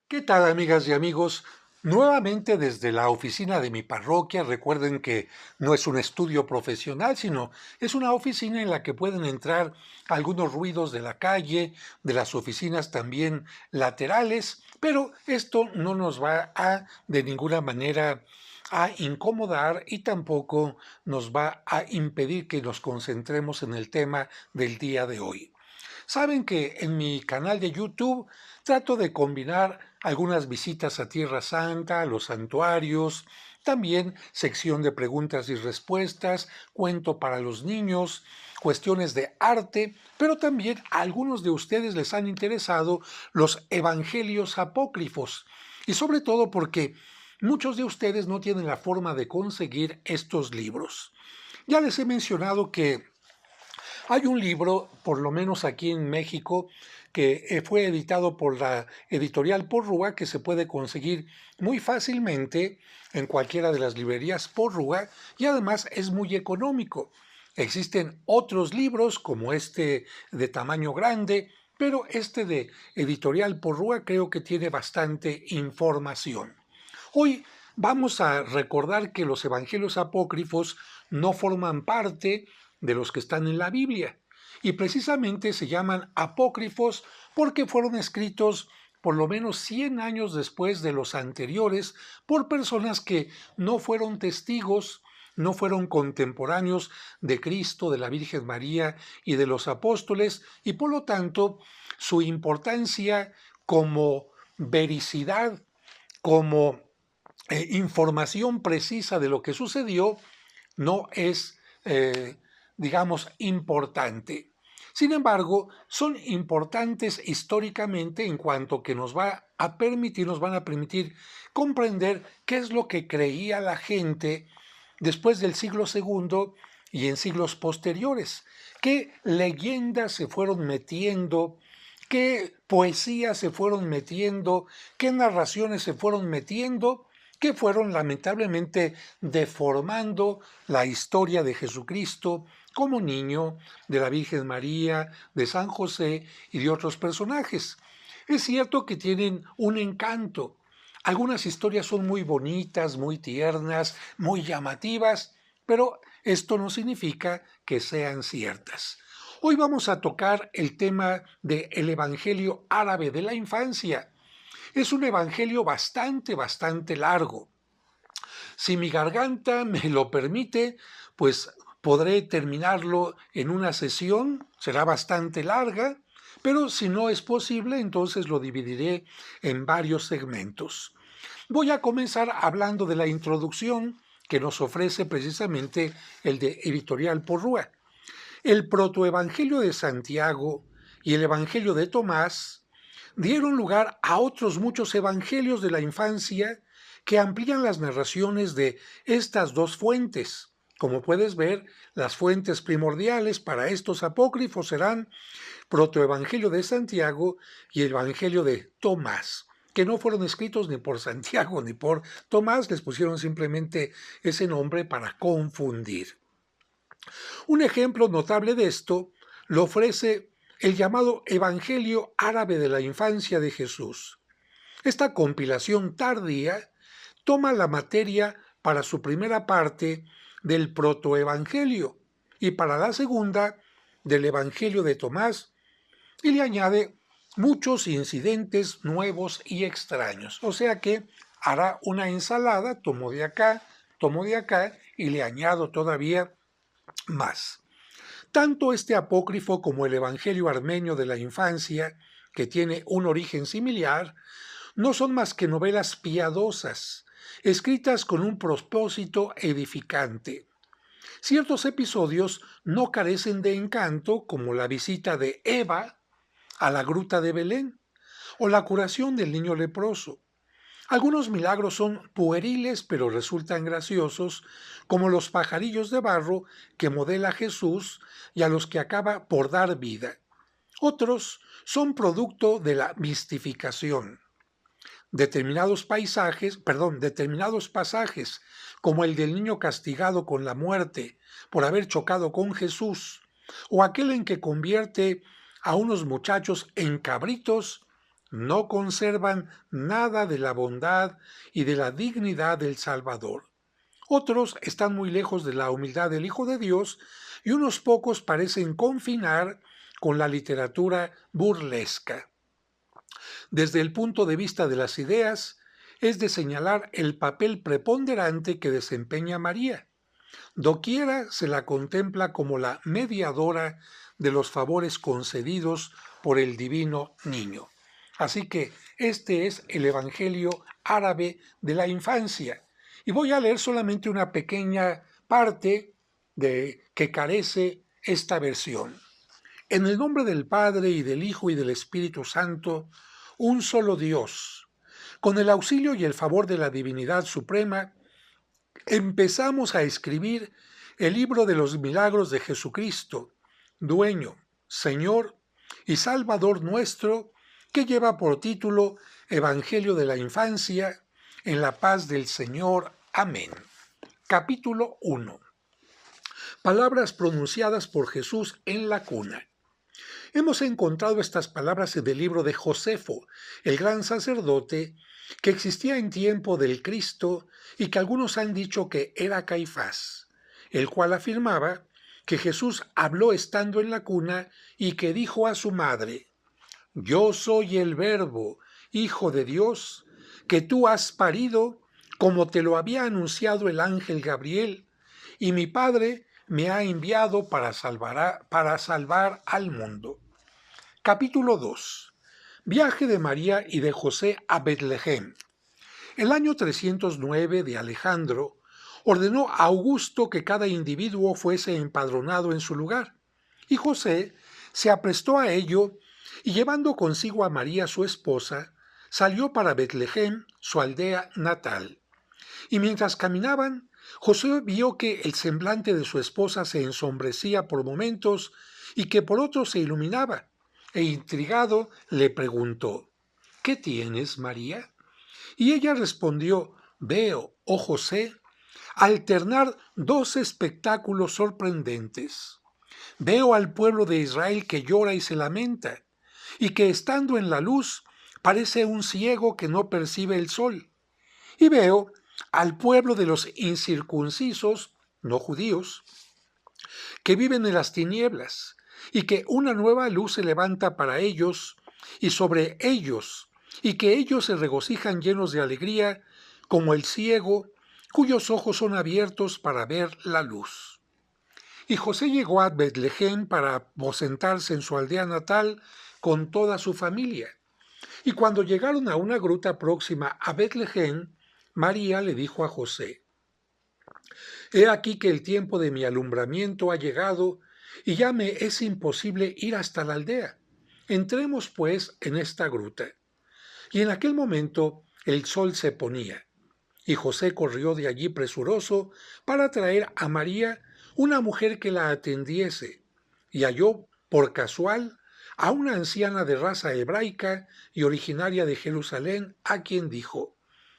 ¿Qué tal, amigas y amigos? Nuevamente desde la oficina de mi parroquia, recuerden que no es un estudio profesional, sino es una oficina en la que pueden entrar algunos ruidos de la calle, de las oficinas también laterales, pero esto no nos va a de ninguna manera a incomodar y tampoco nos va a impedir que nos concentremos en el tema del día de hoy. Saben que en mi canal de YouTube trato de combinar algunas visitas a Tierra Santa, a los santuarios, también sección de preguntas y respuestas, cuento para los niños, cuestiones de arte, pero también a algunos de ustedes les han interesado los evangelios apócrifos, y sobre todo porque muchos de ustedes no tienen la forma de conseguir estos libros. Ya les he mencionado que hay un libro, por lo menos aquí en México, que fue editado por la editorial Porrúa, que se puede conseguir muy fácilmente en cualquiera de las librerías Porrúa y además es muy económico. Existen otros libros como este de tamaño grande, pero este de editorial Porrúa creo que tiene bastante información. Hoy vamos a recordar que los evangelios apócrifos no forman parte de los que están en la Biblia y precisamente se llaman apócrifos porque fueron escritos por lo menos 100 años después de los anteriores por personas que no fueron testigos, no fueron contemporáneos de Cristo, de la Virgen María y de los apóstoles, y por lo tanto su importancia como vericidad, como información precisa de lo que sucedió, no es, digamos, importante. Sin embargo, son importantes históricamente en cuanto que nos van a permitir comprender qué es lo que creía la gente después del siglo segundo y en siglos posteriores, qué leyendas se fueron metiendo, qué poesías se fueron metiendo, qué narraciones se fueron metiendo, que fueron lamentablemente deformando la historia de Jesucristo como niño, de la Virgen María, de San José y de otros personajes. Es cierto que tienen un encanto. Algunas historias son muy bonitas, muy tiernas, muy llamativas, pero esto no significa que sean ciertas. Hoy vamos a tocar el tema del Evangelio árabe de la infancia. Es un evangelio bastante largo. Si mi garganta me lo permite, pues podré terminarlo en una sesión, será bastante larga, pero si no es posible, entonces lo dividiré en varios segmentos. Voy a comenzar hablando de la introducción que nos ofrece precisamente el de Editorial Porrúa. El protoevangelio de Santiago y el evangelio de Tomás dieron lugar a otros muchos evangelios de la infancia que amplían las narraciones de estas dos fuentes. Como puedes ver, las fuentes primordiales para estos apócrifos serán protoevangelio de Santiago y el evangelio de Tomás, que no fueron escritos ni por Santiago ni por Tomás, les pusieron simplemente ese nombre para confundir. Un ejemplo notable de esto lo ofrece el llamado Evangelio árabe de la infancia de Jesús. Esta compilación tardía toma la materia para su primera parte del protoevangelio y para la segunda del Evangelio de Tomás y le añade muchos incidentes nuevos y extraños. O sea que hará una ensalada, tomo de acá y le añado todavía más. Tanto este apócrifo como el Evangelio armenio de la infancia, que tiene un origen similar, no son más que novelas piadosas, escritas con un propósito edificante. Ciertos episodios no carecen de encanto, como la visita de Eva a la gruta de Belén o la curación del niño leproso. Algunos milagros son pueriles pero resultan graciosos, como los pajarillos de barro que modela Jesús y a los que acaba por dar vida. Otros son producto de la mistificación. Determinados pasajes, como el del niño castigado con la muerte por haber chocado con Jesús, o aquel en que convierte a unos muchachos en cabritos, no conservan nada de la bondad y de la dignidad del Salvador. Otros están muy lejos de la humildad del Hijo de Dios y unos pocos parecen confinar con la literatura burlesca. Desde el punto de vista de las ideas, es de señalar el papel preponderante que desempeña María. Doquiera se la contempla como la mediadora de los favores concedidos por el divino niño. Así que este es el Evangelio árabe de la infancia. Y voy a leer solamente una pequeña parte de que carece esta versión. En el nombre del Padre y del Hijo y del Espíritu Santo, un solo Dios. Con el auxilio y el favor de la divinidad suprema, empezamos a escribir el libro de los milagros de Jesucristo, dueño, Señor y Salvador nuestro, que lleva por título Evangelio de la Infancia, en la paz del Señor. Amén. Capítulo 1. Palabras pronunciadas por Jesús en la cuna. Hemos encontrado estas palabras en el libro de Josefo, el gran sacerdote, que existía en tiempo del Cristo y que algunos han dicho que era Caifás, el cual afirmaba que Jesús habló estando en la cuna y que dijo a su madre: «Yo soy el Verbo, Hijo de Dios, que tú has parido, como te lo había anunciado el ángel Gabriel, y mi Padre me ha enviado para salvar al mundo». Capítulo 2. Viaje de María y de José a Betlehem. El año 309 de Alejandro ordenó a Augusto que cada individuo fuese empadronado en su lugar, y José se aprestó a ello y, llevando consigo a María su esposa, salió para Betlehem, su aldea natal. Y mientras caminaban, José vio que el semblante de su esposa se ensombrecía por momentos y que por otros se iluminaba, e intrigado le preguntó: «¿Qué tienes, María?». Y ella respondió: «Veo, oh José, alternar dos espectáculos sorprendentes. Veo al pueblo de Israel que llora y se lamenta, y que estando en la luz parece un ciego que no percibe el sol. Y veo al pueblo de los incircuncisos, no judíos, que viven en las tinieblas, y que una nueva luz se levanta para ellos y sobre ellos, y que ellos se regocijan llenos de alegría, como el ciego, cuyos ojos son abiertos para ver la luz». Y José llegó a Betlehem para aposentarse en su aldea natal con toda su familia. Y cuando llegaron a una gruta próxima a Betlehem, María le dijo a José: «He aquí que el tiempo de mi alumbramiento ha llegado, y ya me es imposible ir hasta la aldea. Entremos, pues, en esta gruta». Y en aquel momento el sol se ponía, y José corrió de allí presuroso para traer a María una mujer que la atendiese, y halló, por casual, a una anciana de raza hebraica y originaria de Jerusalén, a quien dijo: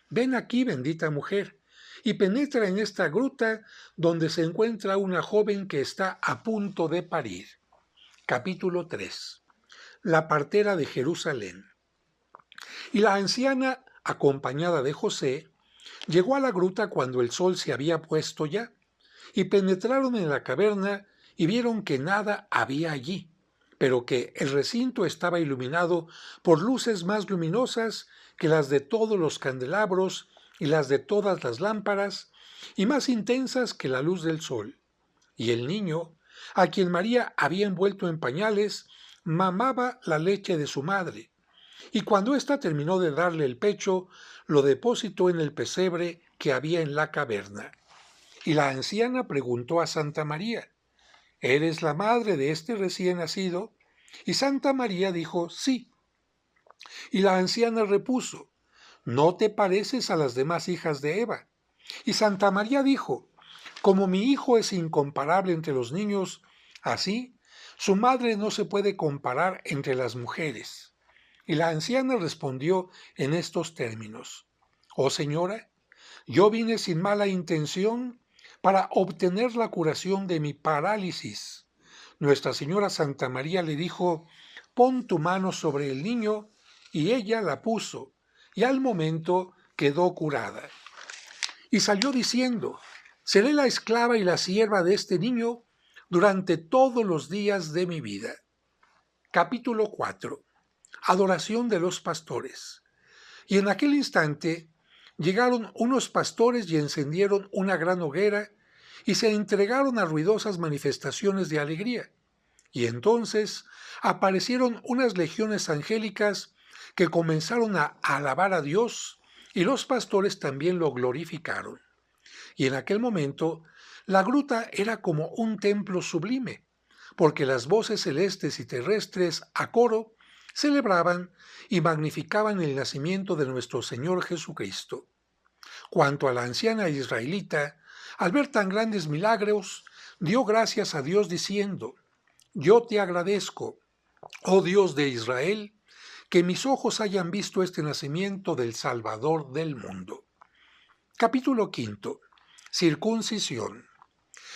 «Ven aquí, bendita mujer, y penetra en esta gruta donde se encuentra una joven que está a punto de parir». Capítulo 3. La partera de Jerusalén. Y la anciana, acompañada de José, llegó a la gruta cuando el sol se había puesto ya, y penetraron en la caverna y vieron que nada había allí, pero que el recinto estaba iluminado por luces más luminosas que las de todos los candelabros y las de todas las lámparas, y más intensas que la luz del sol. Y el niño, a quien María había envuelto en pañales, mamaba la leche de su madre, y cuando ésta terminó de darle el pecho, lo depositó en el pesebre que había en la caverna. Y la anciana preguntó a Santa María: «¿Eres la madre de este recién nacido?». Y Santa María dijo: «Sí». Y la anciana repuso: «¿No te pareces a las demás hijas de Eva?». Y Santa María dijo: «Como mi hijo es incomparable entre los niños, así su madre no se puede comparar entre las mujeres». Y la anciana respondió en estos términos: «Oh señora, yo vine sin mala intención para obtener la curación de mi parálisis». Nuestra Señora Santa María le dijo: «Pon tu mano sobre el niño», y ella la puso, y al momento quedó curada. Y salió diciendo, seré la esclava y la sierva de este niño durante todos los días de mi vida. Capítulo 4. Adoración de los pastores. Y en aquel instante llegaron unos pastores y encendieron una gran hoguera y se entregaron a ruidosas manifestaciones de alegría. Y entonces aparecieron unas legiones angélicas que comenzaron a alabar a Dios, y los pastores también lo glorificaron. Y en aquel momento la gruta era como un templo sublime, porque las voces celestes y terrestres a coro celebraban y magnificaban el nacimiento de nuestro Señor Jesucristo. Cuanto a la anciana israelita, al ver tan grandes milagros, dio gracias a Dios diciendo, yo te agradezco, oh Dios de Israel, que mis ojos hayan visto este nacimiento del Salvador del mundo. Capítulo 5. Circuncisión.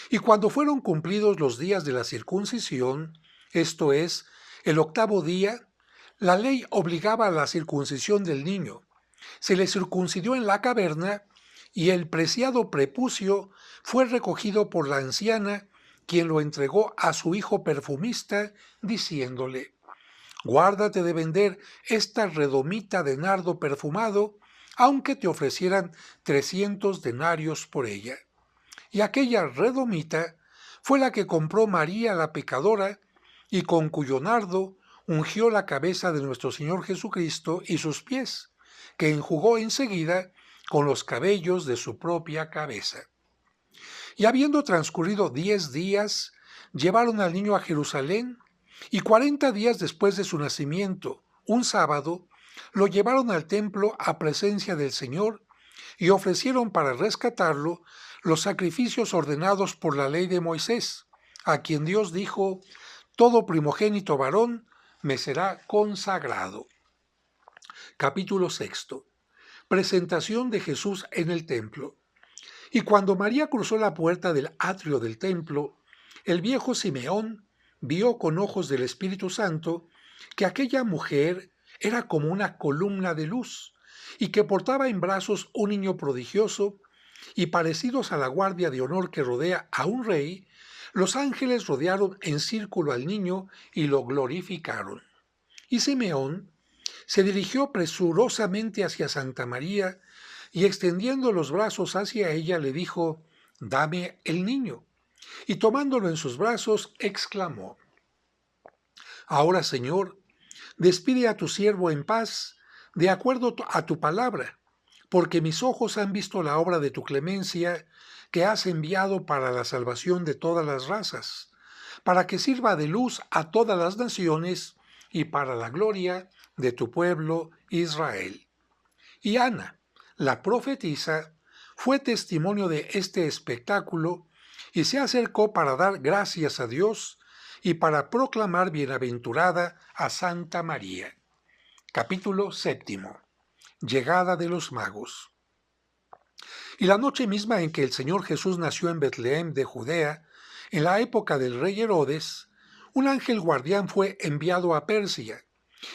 Y cuando fueron cumplidos los días de la circuncisión, esto es, el 8º día, la ley obligaba a la circuncisión del niño. Se le circuncidó en la caverna y el preciado prepucio fue recogido por la anciana, quien lo entregó a su hijo perfumista, diciéndole, guárdate de vender esta redomita de nardo perfumado, aunque te ofrecieran 300 denarios por ella. Y aquella redomita fue la que compró María la pecadora, y con cuyo nardo ungió la cabeza de nuestro Señor Jesucristo y sus pies, que enjugó enseguida con los cabellos de su propia cabeza. Y habiendo transcurrido 10 días, llevaron al niño a Jerusalén, y 40 días después de su nacimiento, un sábado, lo llevaron al templo a presencia del Señor, y ofrecieron para rescatarlo los sacrificios ordenados por la ley de Moisés, a quien Dios dijo, todo primogénito varón me será consagrado. Capítulo 6. Presentación de Jesús en el templo. Y cuando María cruzó la puerta del atrio del templo, el viejo Simeón vio con ojos del Espíritu Santo que aquella mujer era como una columna de luz, y que portaba en brazos un niño prodigioso, y parecidos a la guardia de honor que rodea a un rey, los ángeles rodearon en círculo al niño y lo glorificaron. Y Simeón se dirigió presurosamente hacia Santa María, y extendiendo los brazos hacia ella le dijo, dame el niño. Y tomándolo en sus brazos, exclamó, ahora, Señor, despide a tu siervo en paz, de acuerdo a tu palabra, porque mis ojos han visto la obra de tu clemencia, que has enviado para la salvación de todas las razas, para que sirva de luz a todas las naciones y para la gloria de tu pueblo Israel. Y Ana, la profetisa, fue testimonio de este espectáculo y se acercó para dar gracias a Dios y para proclamar bienaventurada a Santa María. Capítulo 7. Llegada de los magos. Y la noche misma en que el Señor Jesús nació en Betlehem de Judea, en la época del rey Herodes, un ángel guardián fue enviado a Persia,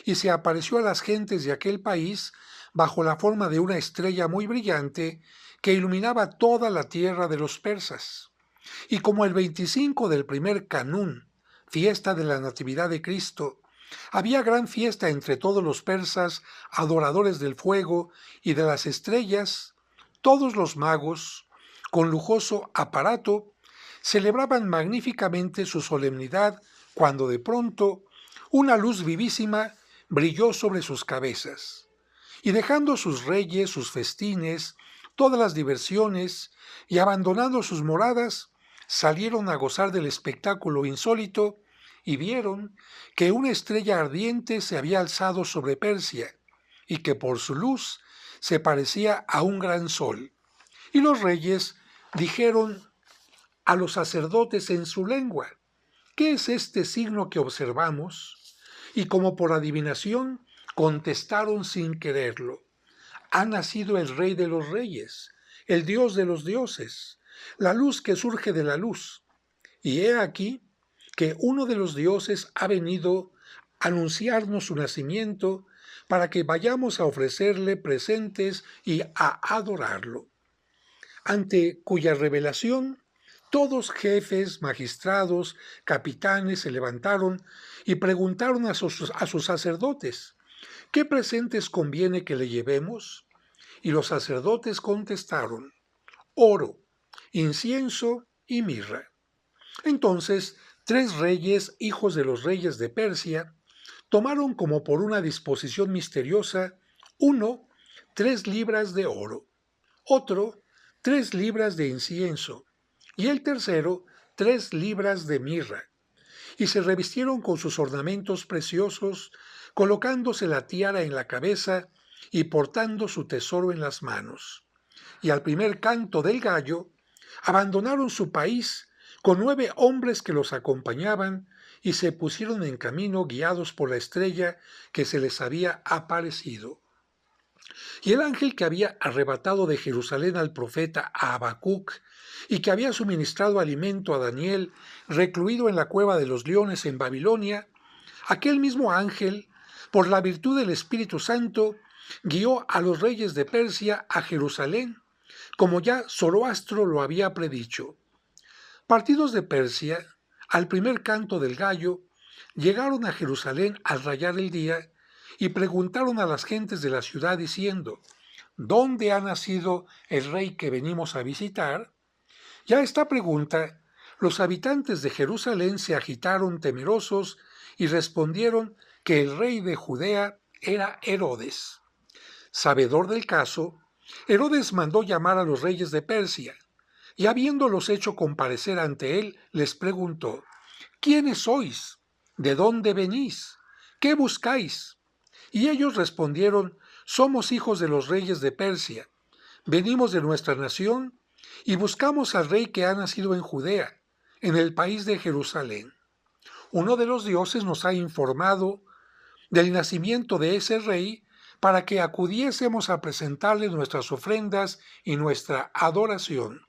y se apareció a las gentes de aquel país bajo la forma de una estrella muy brillante que iluminaba toda la tierra de los persas. Y como el 25 del primer Canún, fiesta de la Natividad de Cristo, había gran fiesta entre todos los persas, adoradores del fuego y de las estrellas, todos los magos, con lujoso aparato, celebraban magníficamente su solemnidad cuando de pronto una luz vivísima brilló sobre sus cabezas. Y dejando sus reyes, sus festines, todas las diversiones, y abandonando sus moradas, salieron a gozar del espectáculo insólito y vieron que una estrella ardiente se había alzado sobre Persia y que por su luz se parecía a un gran sol. Y los reyes dijeron a los sacerdotes en su lengua, ¿qué es este signo que observamos? Y como por adivinación contestaron sin quererlo, ha nacido el Rey de los Reyes, el Dios de los dioses, la luz que surge de la luz. Y he aquí que uno de los dioses ha venido a anunciarnos su nacimiento para que vayamos a ofrecerle presentes y a adorarlo, ante cuya revelación todos jefes, magistrados, capitanes se levantaron y preguntaron a sus sacerdotes, ¿qué presentes conviene que le llevemos? Y los sacerdotes contestaron, oro, incienso y mirra. Entonces, 3 reyes, hijos de los reyes de Persia, tomaron como por una disposición misteriosa, uno, 3 libras de oro, otro, 3 libras de incienso, y el tercero, 3 libras de mirra, y se revistieron con sus ornamentos preciosos, colocándose la tiara en la cabeza y portando su tesoro en las manos. Y al primer canto del gallo, abandonaron su país con 9 hombres que los acompañaban y se pusieron en camino guiados por la estrella que se les había aparecido. Y el ángel que había arrebatado de Jerusalén al profeta Habacuc y que había suministrado alimento a Daniel, recluido en la cueva de los leones en Babilonia, aquel mismo ángel, por la virtud del Espíritu Santo, guió a los reyes de Persia a Jerusalén, como ya Zoroastro lo había predicho. Partidos de Persia, al primer canto del gallo, llegaron a Jerusalén al rayar el día y preguntaron a las gentes de la ciudad diciendo, ¿dónde ha nacido el rey que venimos a visitar? Y a esta pregunta, los habitantes de Jerusalén se agitaron temerosos y respondieron que el rey de Judea era Herodes. Sabedor del caso, Herodes mandó llamar a los reyes de Persia, y habiéndolos hecho comparecer ante él, les preguntó, ¿quiénes sois? ¿De dónde venís? ¿Qué buscáis? Y ellos respondieron, somos hijos de los reyes de Persia, venimos de nuestra nación y buscamos al rey que ha nacido en Judea, en el país de Jerusalén. Uno de los dioses nos ha informado del nacimiento de ese rey para que acudiésemos a presentarle nuestras ofrendas y nuestra adoración.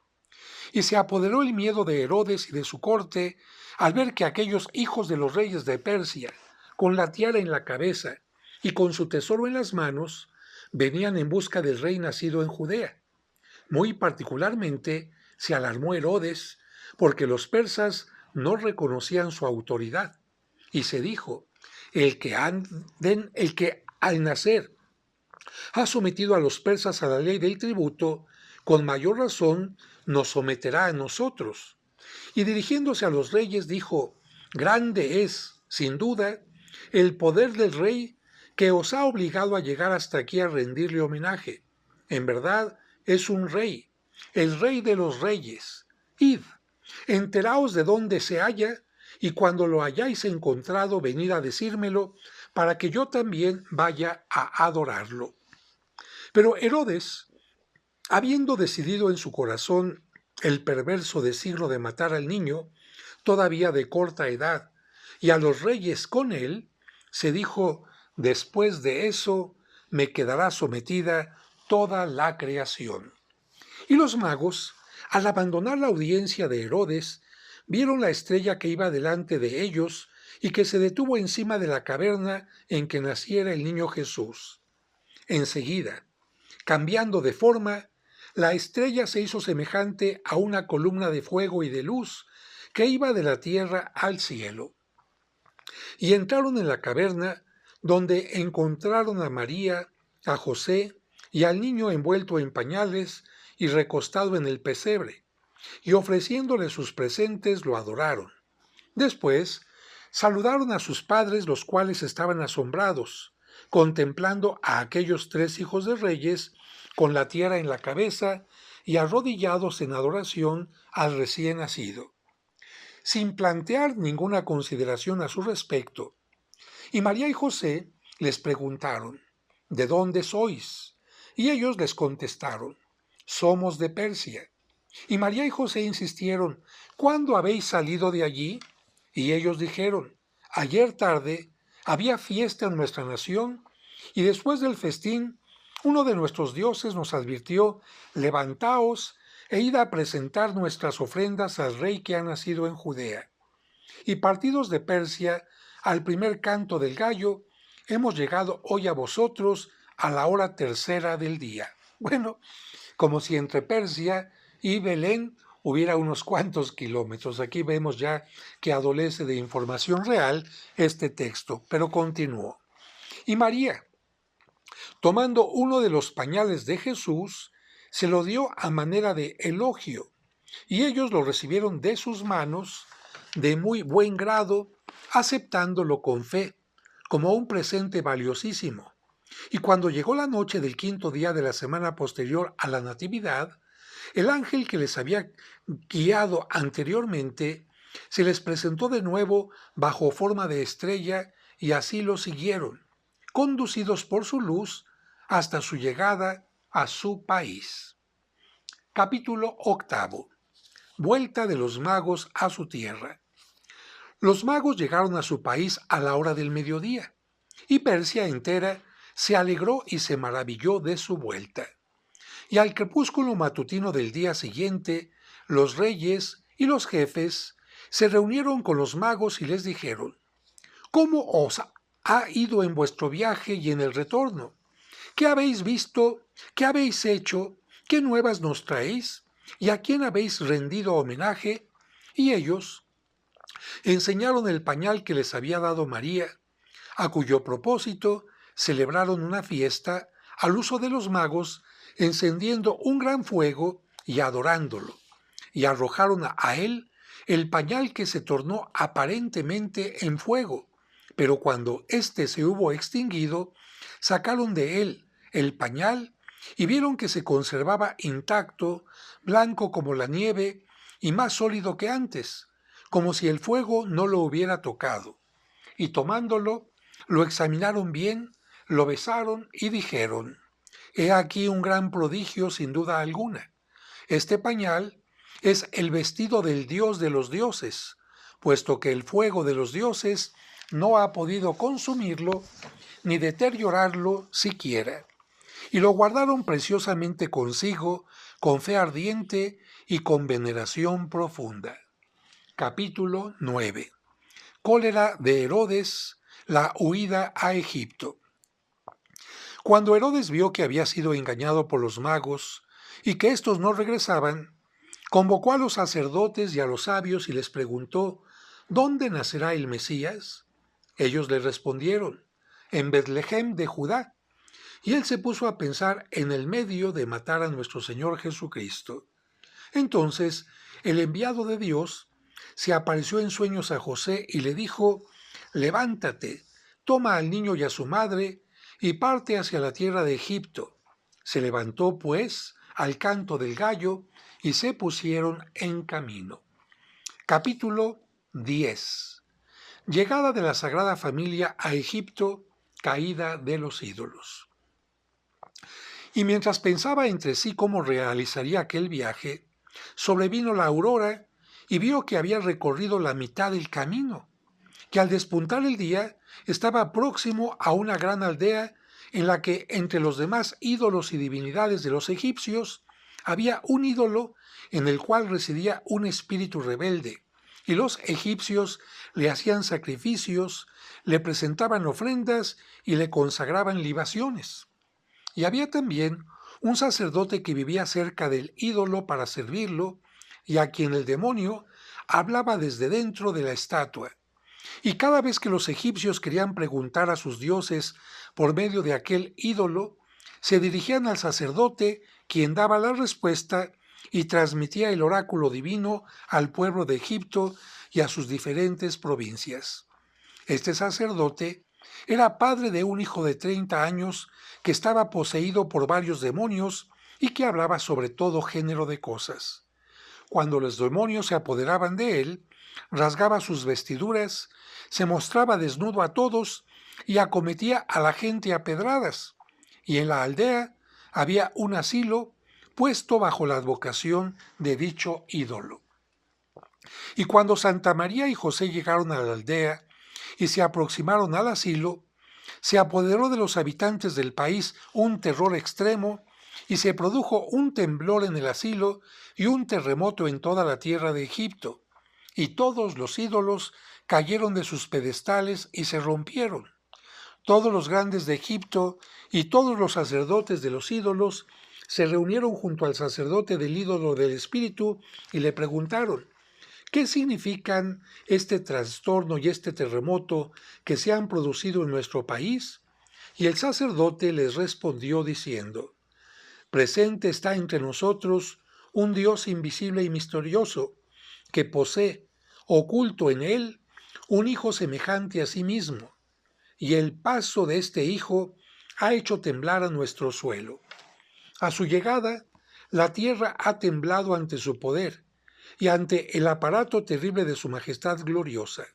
Y se apoderó el miedo de Herodes y de su corte al ver que aquellos hijos de los reyes de Persia, con la tiara en la cabeza y con su tesoro en las manos, venían en busca del rey nacido en Judea. Muy particularmente se alarmó Herodes porque los persas no reconocían su autoridad, y se dijo, el que al nacer ha sometido a los persas a la ley del tributo, con mayor razón nos someterá a nosotros. Y dirigiéndose a los reyes dijo, grande es, sin duda, el poder del rey que os ha obligado a llegar hasta aquí a rendirle homenaje. En verdad, es un rey, el rey de los reyes. Id, enteraos de dónde se halla, y cuando lo hayáis encontrado, venid a decírmelo, para que yo también vaya a adorarlo. Pero Herodes, habiendo decidido en su corazón el perverso designio de matar al niño, todavía de corta edad, y a los reyes con él, se dijo, después de eso me quedará sometida toda la creación. Y los magos, al abandonar la audiencia de Herodes, vieron la estrella que iba delante de ellos y que se detuvo encima de la caverna en que naciera el niño Jesús. Enseguida, cambiando de forma, la estrella se hizo semejante a una columna de fuego y de luz que iba de la tierra al cielo. Y entraron en la caverna, donde encontraron a María, a José y al niño envuelto en pañales y recostado en el pesebre, y ofreciéndole sus presentes lo adoraron. Después saludaron a sus padres, los cuales estaban asombrados, contemplando a aquellos 3 hijos de reyes con la tiara en la cabeza y arrodillados en adoración al recién nacido, sin plantear ninguna consideración a su respecto. Y María y José les preguntaron, ¿de dónde sois? Y ellos les contestaron, somos de Persia. Y María y José insistieron, ¿cuándo habéis salido de allí? Y ellos dijeron, ayer tarde había fiesta en nuestra nación, y después del festín, uno de nuestros dioses nos advirtió, levantaos e id a presentar nuestras ofrendas al rey que ha nacido en Judea. Y partidos de Persia, al primer canto del gallo, hemos llegado hoy a vosotros a la hora tercera del día. Bueno, como si entre Persia y Belén hubiera unos cuantos kilómetros. Aquí vemos ya que adolece de información real este texto, pero continúo. Y María, tomando uno de los pañales de Jesús, se lo dio a manera de elogio, y ellos lo recibieron de sus manos de muy buen grado, aceptándolo con fe, como un presente valiosísimo. Y cuando llegó la noche del quinto día de la semana posterior a la Natividad, el ángel que les había guiado anteriormente se les presentó de nuevo bajo forma de estrella y así lo siguieron, conducidos por su luz hasta su llegada a su país. Capítulo octavo. Vuelta de los magos a su tierra. Los magos llegaron a su país a la hora del mediodía, y Persia entera se alegró y se maravilló de su vuelta. Y al crepúsculo matutino del día siguiente, los reyes y los jefes se reunieron con los magos y les dijeron: ¿Cómo os ha ido en vuestro viaje y en el retorno? ¿Qué habéis visto? ¿Qué habéis hecho? ¿Qué nuevas nos traéis? ¿Y a quién habéis rendido homenaje? Y ellos enseñaron el pañal que les había dado María, a cuyo propósito celebraron una fiesta al uso de los magos, encendiendo un gran fuego y adorándolo, y arrojaron a él el pañal que se tornó aparentemente en fuego, pero cuando éste se hubo extinguido, sacaron de él el pañal y vieron que se conservaba intacto, blanco como la nieve y más sólido que antes, como si el fuego no lo hubiera tocado. Y tomándolo, lo examinaron bien, lo besaron y dijeron: He aquí un gran prodigio sin duda alguna. Este pañal es el vestido del Dios de los dioses, puesto que el fuego de los dioses no ha podido consumirlo ni deteriorarlo siquiera. Y lo guardaron preciosamente consigo, con fe ardiente y con veneración profunda. Capítulo 9. Cólera de Herodes, la huida a Egipto. Cuando Herodes vio que había sido engañado por los magos y que éstos no regresaban, convocó a los sacerdotes y a los sabios y les preguntó: ¿Dónde nacerá el Mesías? Ellos le respondieron: en Betlehem de Judá. Y él se puso a pensar en el medio de matar a nuestro Señor Jesucristo. Entonces el enviado de Dios se apareció en sueños a José y le dijo: Levántate, toma al niño y a su madre y parte hacia la tierra de Egipto. Se levantó, pues, al canto del gallo y se pusieron en camino. Capítulo 10. Llegada de la Sagrada Familia a Egipto, caída de los ídolos. Y mientras pensaba entre sí cómo realizaría aquel viaje, sobrevino la aurora y vio que había recorrido la mitad del camino, que al despuntar el día estaba próximo a una gran aldea en la que entre los demás ídolos y divinidades de los egipcios había un ídolo en el cual residía un espíritu rebelde, y los egipcios le hacían sacrificios, le presentaban ofrendas y le consagraban libaciones. Y había también un sacerdote que vivía cerca del ídolo para servirlo, y a quien el demonio hablaba desde dentro de la estatua. Y cada vez que los egipcios querían preguntar a sus dioses por medio de aquel ídolo, se dirigían al sacerdote, quien daba la respuesta y transmitía el oráculo divino al pueblo de Egipto y a sus diferentes provincias. Este sacerdote era padre de un hijo de 30 años que estaba poseído por varios demonios y que hablaba sobre todo género de cosas. Cuando los demonios se apoderaban de él, rasgaba sus vestiduras, se mostraba desnudo a todos y acometía a la gente a pedradas. Y en la aldea había un asilo puesto bajo la advocación de dicho ídolo. Y cuando Santa María y José llegaron a la aldea y se aproximaron al asilo, se apoderó de los habitantes del país un terror extremo y se produjo un temblor en el asilo y un terremoto en toda la tierra de Egipto, y todos los ídolos cayeron de sus pedestales y se rompieron. Todos los grandes de Egipto y todos los sacerdotes de los ídolos se reunieron junto al sacerdote del ídolo del espíritu y le preguntaron: ¿qué significan este trastorno y este terremoto que se han producido en nuestro país? Y el sacerdote les respondió diciendo: presente está entre nosotros un Dios invisible y misterioso, que posee, oculto en él, un hijo semejante a sí mismo, y el paso de este hijo ha hecho temblar a nuestro suelo. A su llegada, la tierra ha temblado ante su poder y ante el aparato terrible de su majestad gloriosa.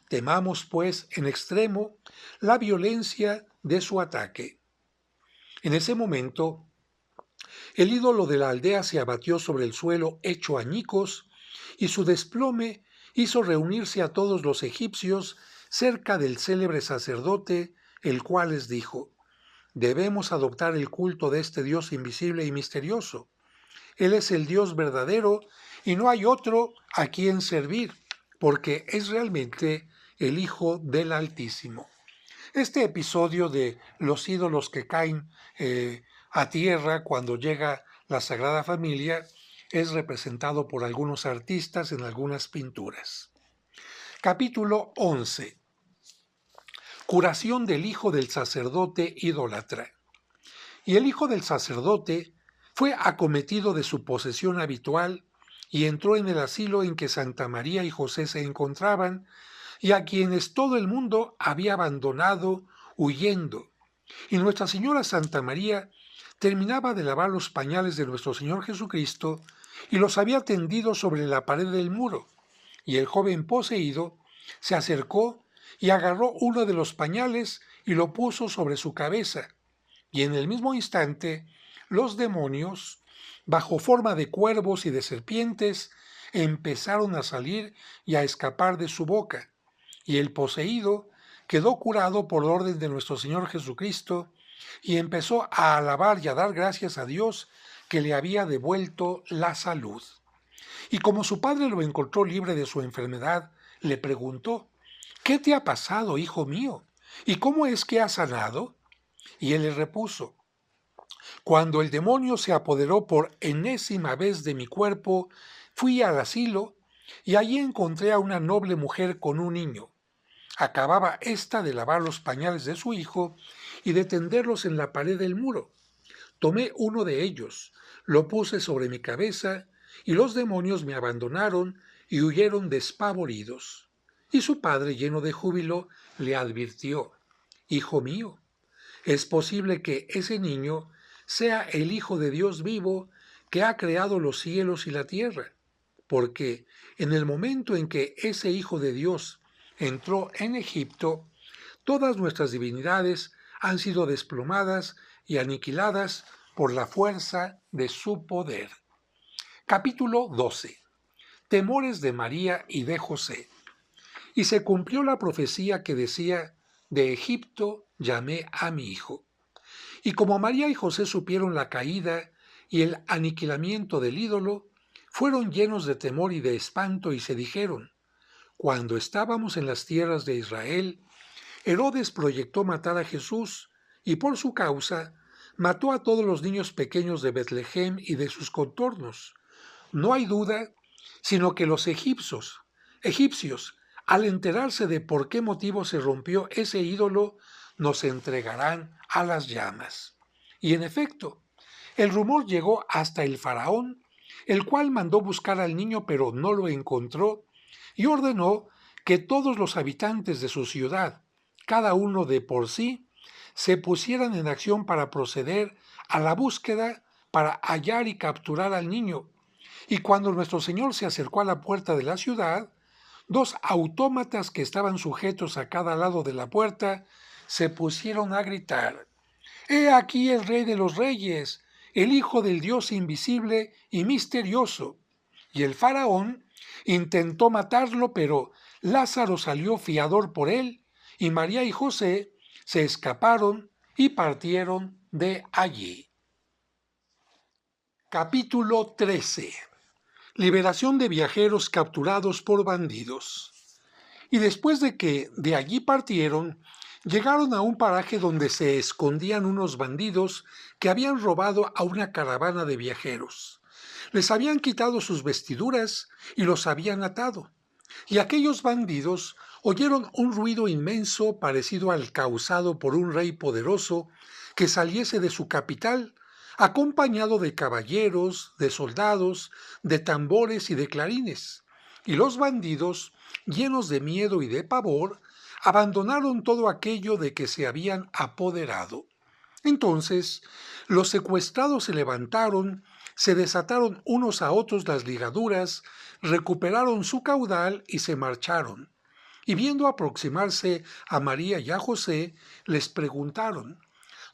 Temamos, pues, en extremo la violencia de su ataque. En ese momento, el ídolo de la aldea se abatió sobre el suelo hecho añicos, y su desplome hizo reunirse a todos los egipcios cerca del célebre sacerdote, el cual les dijo: debemos adoptar el culto de este Dios invisible y misterioso. Él es el Dios verdadero y no hay otro a quien servir, porque es realmente el Hijo del Altísimo. Este episodio de los ídolos que caen a tierra cuando llega la Sagrada Familia es representado por algunos artistas en algunas pinturas. Capítulo 11. Curación del hijo del sacerdote idólatra. Y el hijo del sacerdote fue acometido de su posesión habitual y entró en el asilo en que Santa María y José se encontraban, y a quienes todo el mundo había abandonado huyendo. Y Nuestra Señora Santa María terminaba de lavar los pañales de nuestro Señor Jesucristo y los había tendido sobre la pared del muro. Y el joven poseído se acercó y agarró uno de los pañales y lo puso sobre su cabeza. Y en el mismo instante, los demonios, bajo forma de cuervos y de serpientes, empezaron a salir y a escapar de su boca. Y el poseído quedó curado por orden de nuestro Señor Jesucristo y empezó a alabar y a dar gracias a Dios que le había devuelto la salud. Y como su padre lo encontró libre de su enfermedad, le preguntó: ¿qué te ha pasado, hijo mío? ¿Y cómo es que has sanado? Y él le repuso: cuando el demonio se apoderó por enésima vez de mi cuerpo, fui al asilo y allí encontré a una noble mujer con un niño. Acababa ésta de lavar los pañales de su hijo y de tenderlos en la pared del muro. Tomé uno de ellos, lo puse sobre mi cabeza, y los demonios me abandonaron y huyeron despavoridos. Y su padre, lleno de júbilo, le advirtió: hijo mío, es posible que ese niño sea el Hijo de Dios vivo que ha creado los cielos y la tierra, porque en el momento en que ese Hijo de Dios entró en Egipto, todas nuestras divinidades han sido desplomadas y aniquiladas por la fuerza de su poder. Capítulo 12. Temores de María y de José. Y se cumplió la profecía que decía: de Egipto llamé a mi hijo. Y como María y José supieron la caída y el aniquilamiento del ídolo, fueron llenos de temor y de espanto y se dijeron: cuando estábamos en las tierras de Israel, Herodes proyectó matar a Jesús y por su causa mató a todos los niños pequeños de Betlehem y de sus contornos. No hay duda, sino que los egipcios, al enterarse de por qué motivo se rompió ese ídolo, nos entregarán a las llamas. Y en efecto, el rumor llegó hasta el faraón, el cual mandó buscar al niño pero no lo encontró, y ordenó que todos los habitantes de su ciudad, cada uno de por sí, se pusieran en acción para proceder a la búsqueda para hallar y capturar al niño. Y cuando nuestro Señor se acercó a la puerta de la ciudad, dos autómatas que estaban sujetos a cada lado de la puerta se pusieron a gritar: «¡He aquí el Rey de los Reyes, el Hijo del Dios invisible y misterioso!». Y el faraón intentó matarlo, pero Lázaro salió fiador por él, y María y José se escaparon y partieron de allí. Capítulo 13. Liberación de viajeros capturados por bandidos. Y después de que de allí partieron, Llegaron a un paraje donde se escondían unos bandidos que habían robado a una caravana de viajeros. Les habían quitado sus vestiduras y los habían atado. Y aquellos bandidos oyeron un ruido inmenso parecido al causado por un rey poderoso que saliese de su capital, acompañado de caballeros, de soldados, de tambores y de clarines. Y los bandidos, llenos de miedo y de pavor, abandonaron todo aquello de que se habían apoderado. Entonces, los secuestrados se levantaron, se desataron unos a otros las ligaduras, recuperaron su caudal y se marcharon. Y viendo aproximarse a María y a José, les preguntaron: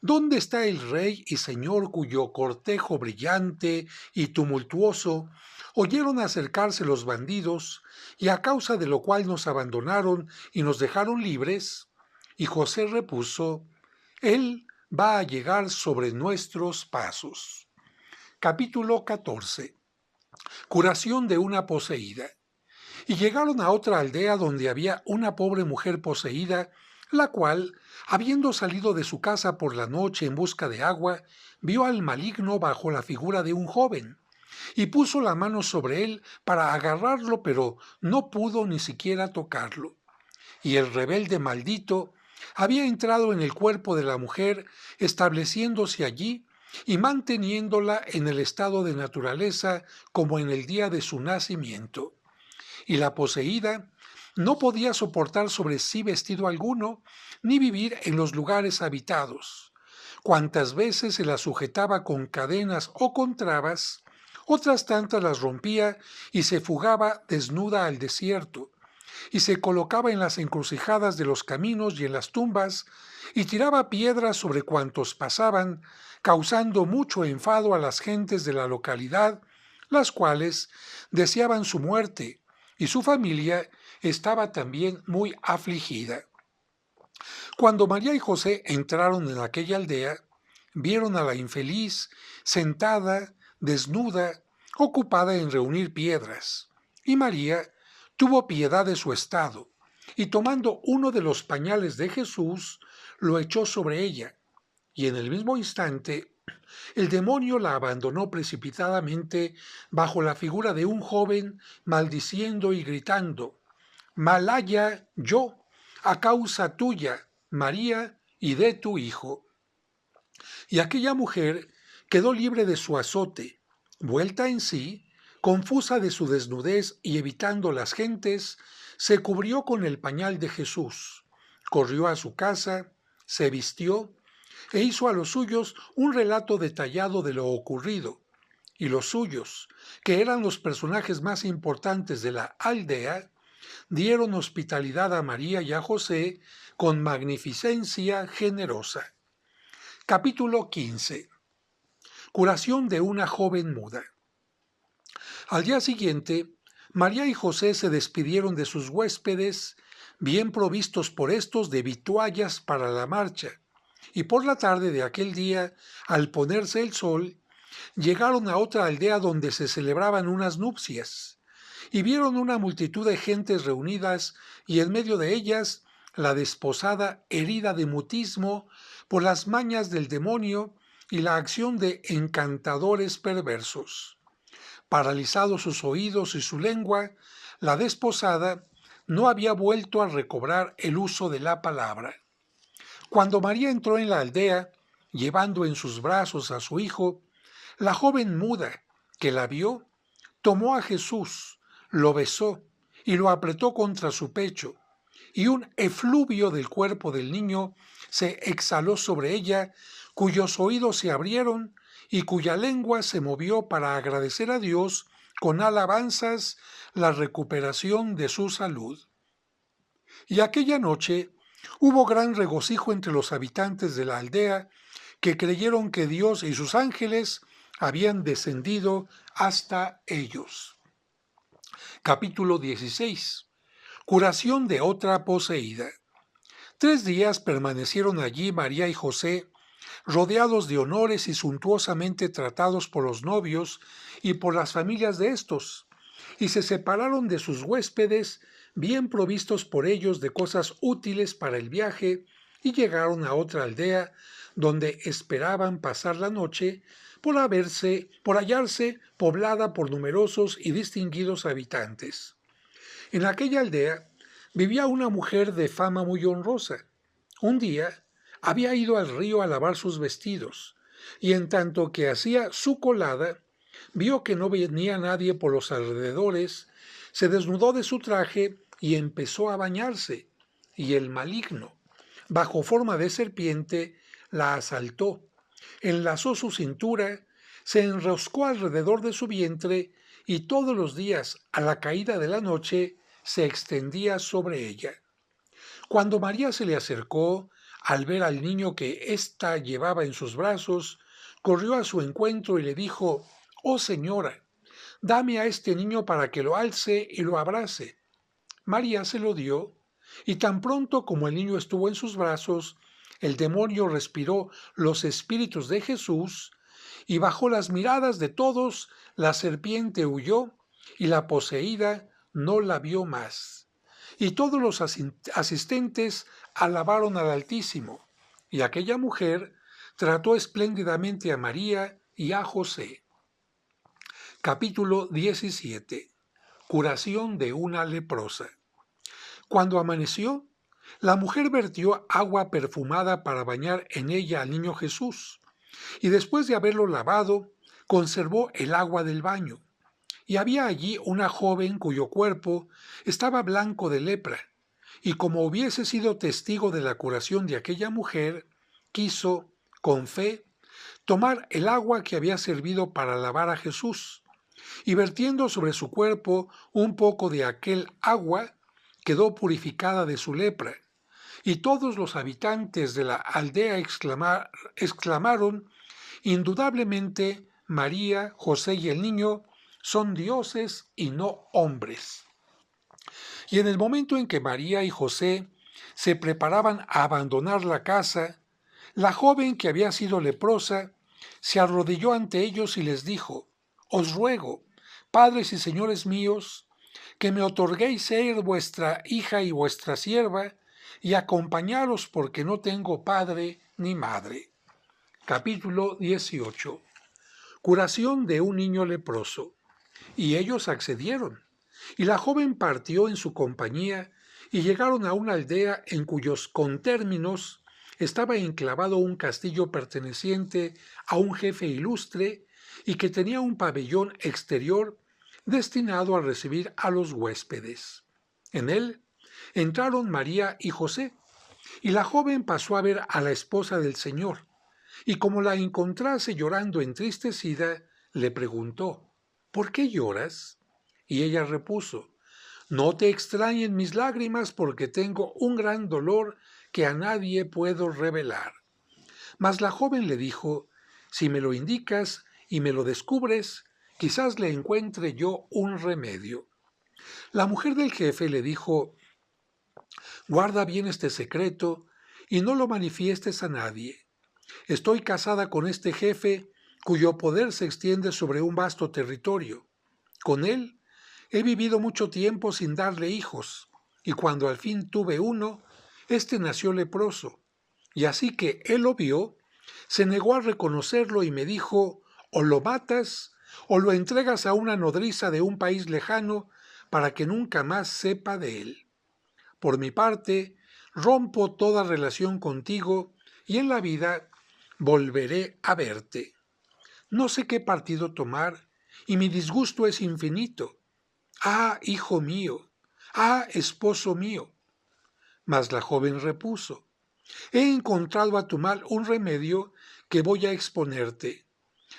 ¿Dónde está el rey y señor cuyo cortejo brillante y tumultuoso oyeron acercarse los bandidos, y a causa de lo cual nos abandonaron y nos dejaron libres? Y José repuso: Él va a llegar sobre nuestros pasos. Capítulo 14. Curación de una poseída. Y llegaron a otra aldea donde había una pobre mujer poseída, la cual, habiendo salido de su casa por la noche en busca de agua, vio al maligno bajo la figura de un joven, y puso la mano sobre él para agarrarlo, pero no pudo ni siquiera tocarlo. Y el rebelde maldito había entrado en el cuerpo de la mujer, estableciéndose allí y manteniéndola en el estado de naturaleza como en el día de su nacimiento. Y la poseída no podía soportar sobre sí vestido alguno, ni vivir en los lugares habitados. Cuantas veces se la sujetaba con cadenas o con trabas, otras tantas las rompía y se fugaba desnuda al desierto, y se colocaba en las encrucijadas de los caminos y en las tumbas, y tiraba piedras sobre cuantos pasaban, causando mucho enfado a las gentes de la localidad, las cuales deseaban su muerte, y su familia estaba también muy afligida. Cuando María y José entraron en aquella aldea, vieron a la infeliz sentada, desnuda, ocupada en reunir piedras, y María tuvo piedad de su estado, y tomando uno de los pañales de Jesús, lo echó sobre ella, y en el mismo instante el demonio la abandonó precipitadamente bajo la figura de un joven, maldiciendo y gritando: Malaya yo, a causa tuya, María, y de tu hijo. Y aquella mujer quedó libre de su azote, vuelta en sí, confusa de su desnudez y evitando las gentes, se cubrió con el pañal de Jesús, corrió a su casa, se vistió e hizo a los suyos un relato detallado de lo ocurrido, y los suyos, que eran los personajes más importantes de la aldea, dieron hospitalidad a María y a José con magnificencia generosa. Capítulo 15. Curación de una joven muda. Al día siguiente, María y José se despidieron de sus huéspedes, bien provistos por estos de vituallas para la marcha, y por la tarde de aquel día, al ponerse el sol, llegaron a otra aldea donde se celebraban unas nupcias, y vieron una multitud de gentes reunidas, y en medio de ellas la desposada herida de mutismo por las mañas del demonio y la acción de encantadores perversos. Paralizados sus oídos y su lengua, la desposada no había vuelto a recobrar el uso de la palabra. Cuando María entró en la aldea, llevando en sus brazos a su hijo, la joven muda, que la vio, tomó a Jesús, lo besó y lo apretó contra su pecho, y un efluvio del cuerpo del niño se exhaló sobre ella, cuyos oídos se abrieron y cuya lengua se movió para agradecer a Dios con alabanzas la recuperación de su salud. Y aquella noche hubo gran regocijo entre los habitantes de la aldea, que creyeron que Dios y sus ángeles habían descendido hasta ellos. Capítulo 16. Curación de otra poseída. 3 días permanecieron allí María y José, rodeados de honores y suntuosamente tratados por los novios y por las familias de éstos, y se separaron de sus huéspedes, bien provistos por ellos de cosas útiles para el viaje, y llegaron a otra aldea donde esperaban pasar la noche por hallarse poblada por numerosos y distinguidos habitantes. En aquella aldea vivía una mujer de fama muy honrosa. Un día había ido al río a lavar sus vestidos, y en tanto que hacía su colada, vio que no venía nadie por los alrededores, se desnudó de su traje y empezó a bañarse, y el maligno, bajo forma de serpiente, la asaltó, enlazó su cintura, se enroscó alrededor de su vientre y todos los días, a la caída de la noche, se extendía sobre ella. Cuando María se le acercó, al ver al niño que ésta llevaba en sus brazos, corrió a su encuentro y le dijo: «Oh señora, dame a este niño para que lo alce y lo abrace». María se lo dio, y tan pronto como el niño estuvo en sus brazos, el demonio respiró los espíritus de Jesús, y bajo las miradas de todos, la serpiente huyó, y la poseída no la vio más. Y todos los asistentes alabaron al Altísimo, y aquella mujer trató espléndidamente a María y a José. Capítulo 17. Curación de una leprosa. Cuando amaneció, la mujer vertió agua perfumada para bañar en ella al niño Jesús, y después de haberlo lavado, conservó el agua del baño. Y había allí una joven cuyo cuerpo estaba blanco de lepra, y como hubiese sido testigo de la curación de aquella mujer, quiso, con fe, tomar el agua que había servido para lavar a Jesús, y vertiendo sobre su cuerpo un poco de aquel agua, quedó purificada de su lepra. Y todos los habitantes de la aldea exclamaron: «Indudablemente María, José y el niño son dioses y no hombres». Y en el momento en que María y José se preparaban a abandonar la casa, la joven que había sido leprosa se arrodilló ante ellos y les dijo: «Os ruego, padres y señores míos, que me otorguéis ser vuestra hija y vuestra sierva, y acompañaros porque no tengo padre ni madre». Capítulo 18. Curación de un niño leproso. Y ellos accedieron. Y la joven partió en su compañía, y llegaron a una aldea en cuyos contérminos estaba enclavado un castillo perteneciente a un jefe ilustre y que tenía un pabellón exterior destinado a recibir a los huéspedes. En él entraron María y José, y la joven pasó a ver a la esposa del Señor, y como la encontrase llorando entristecida, le preguntó: «¿Por qué lloras?». Y ella repuso: «No te extrañen mis lágrimas, porque tengo un gran dolor que a nadie puedo revelar». Mas la joven le dijo: «Si me lo indicas y me lo descubres, quizás le encuentre yo un remedio». La mujer del jefe le dijo: «Guarda bien este secreto y no lo manifiestes a nadie. Estoy casada con este jefe cuyo poder se extiende sobre un vasto territorio. Con él he vivido mucho tiempo sin darle hijos, y cuando al fin tuve uno, éste nació leproso. Y así que él lo vio, se negó a reconocerlo y me dijo: o lo matas o lo entregas a una nodriza de un país lejano para que nunca más sepa de él. Por mi parte, rompo toda relación contigo y en la vida volveré a verte. No sé qué partido tomar y mi disgusto es infinito. Ah, hijo mío, ah, esposo mío». Mas la joven repuso: «He encontrado a tu mal un remedio que voy a exponerte,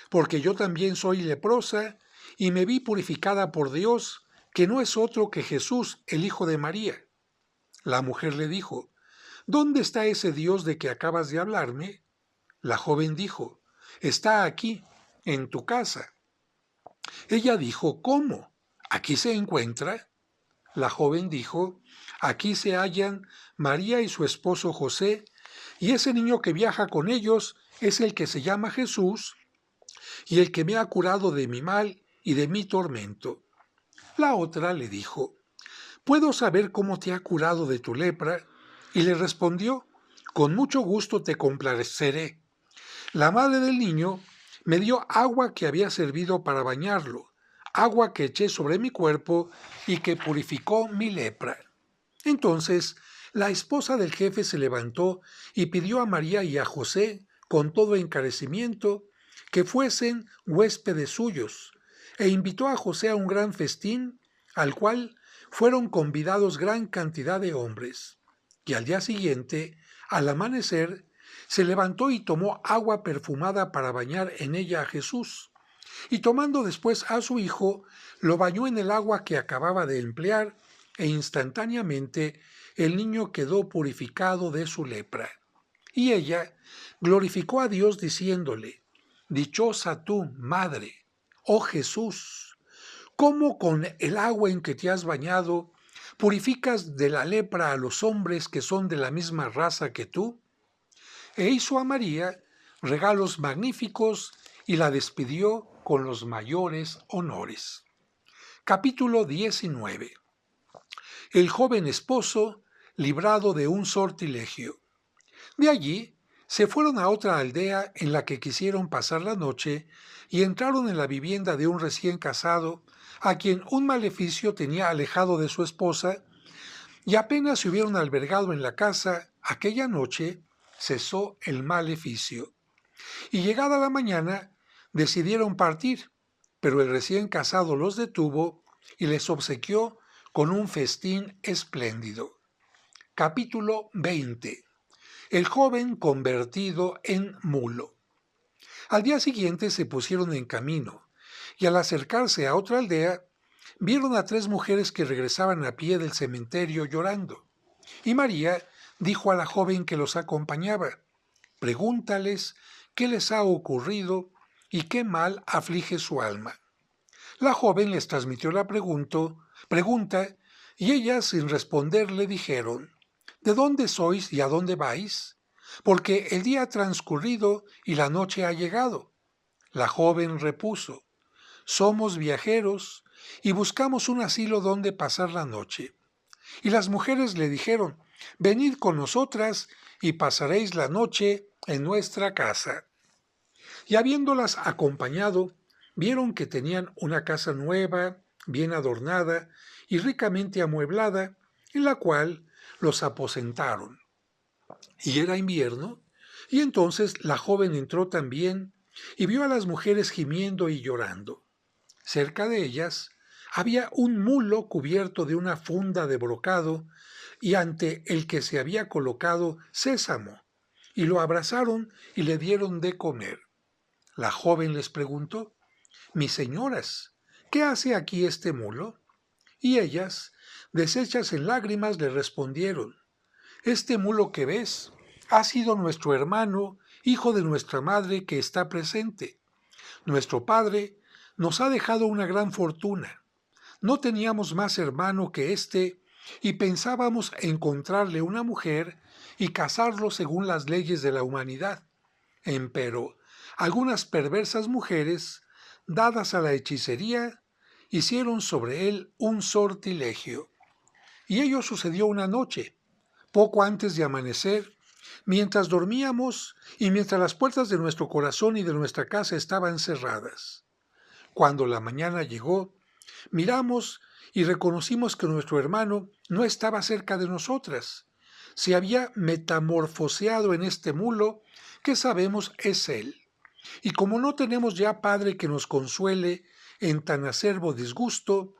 porque yo también soy leprosa y me vi purificada por Dios, que no es otro que Jesús, el Hijo de María». La mujer le dijo: «¿Dónde está ese Dios de que acabas de hablarme?». La joven dijo: «Está aquí, en tu casa». Ella dijo: «¿Cómo? ¿Aquí se encuentra?». La joven dijo: «Aquí se hallan María y su esposo José, y ese niño que viaja con ellos es el que se llama Jesús, y el que me ha curado de mi mal y de mi tormento». La otra le dijo: «¿Puedo saber cómo te ha curado de tu lepra?». Y le respondió: con mucho gusto te complaceré. La madre del niño me dio agua que había servido para bañarlo, agua que eché sobre mi cuerpo y que purificó mi lepra. Entonces la esposa del jefe se levantó y pidió a María y a José, con todo encarecimiento, que fuesen huéspedes suyos, e invitó a José a un gran festín, al cual fueron convidados gran cantidad de hombres. Y al día siguiente, al amanecer, se levantó y tomó agua perfumada para bañar en ella a Jesús. Y tomando después a su hijo, lo bañó en el agua que acababa de emplear, e instantáneamente el niño quedó purificado de su lepra. Y ella glorificó a Dios diciéndole: Dichosa tú, madre, oh Jesús, cómo con el agua en que te has bañado purificas de la lepra a los hombres que son de la misma raza que tú. E hizo a María regalos magníficos y la despidió con los mayores honores. Capítulo 19. El joven esposo librado de un sortilegio. De allí se fueron a otra aldea en la que quisieron pasar la noche y entraron en la vivienda de un recién casado a quien un maleficio tenía alejado de su esposa, y apenas se hubieron albergado en la casa aquella noche, cesó el maleficio. Y llegada la mañana, decidieron partir, pero el recién casado los detuvo y les obsequió con un festín espléndido. Capítulo 20. El joven convertido en mulo. Al día siguiente se pusieron en camino, y al acercarse a otra aldea, vieron a 3 mujeres que regresaban a pie del cementerio llorando. Y María dijo a la joven que los acompañaba: Pregúntales qué les ha ocurrido y qué mal aflige su alma. La joven les transmitió la pregunta, y ellas, sin responder, le dijeron: ¿De dónde sois y a dónde vais? Porque el día ha transcurrido y la noche ha llegado. La joven repuso: Somos viajeros y buscamos un asilo donde pasar la noche. Y las mujeres le dijeron: Venid con nosotras y pasaréis la noche en nuestra casa. Y habiéndolas acompañado, vieron que tenían una casa nueva, bien adornada y ricamente amueblada, en la cual los aposentaron. Y era invierno, y entonces la joven entró también y vio a las mujeres gimiendo y llorando. Cerca de ellas había un mulo cubierto de una funda de brocado y ante el que se había colocado sésamo, y lo abrazaron y le dieron de comer. La joven les preguntó: Mis señoras, ¿qué hace aquí este mulo? Y ellas, deshechas en lágrimas, le respondieron: Este mulo que ves ha sido nuestro hermano, hijo de nuestra madre que está presente. Nuestro padre nos ha dejado una gran fortuna. No teníamos más hermano que éste y pensábamos encontrarle una mujer y casarlo según las leyes de la humanidad. Empero, algunas perversas mujeres, dadas a la hechicería, hicieron sobre él un sortilegio. Y ello sucedió una noche, poco antes de amanecer, mientras dormíamos y mientras las puertas de nuestro corazón y de nuestra casa estaban cerradas. Cuando la mañana llegó, miramos y reconocimos que nuestro hermano no estaba cerca de nosotras. Se había metamorfoseado en este mulo que sabemos es él. Y como no tenemos ya padre que nos consuele en tan acerbo disgusto,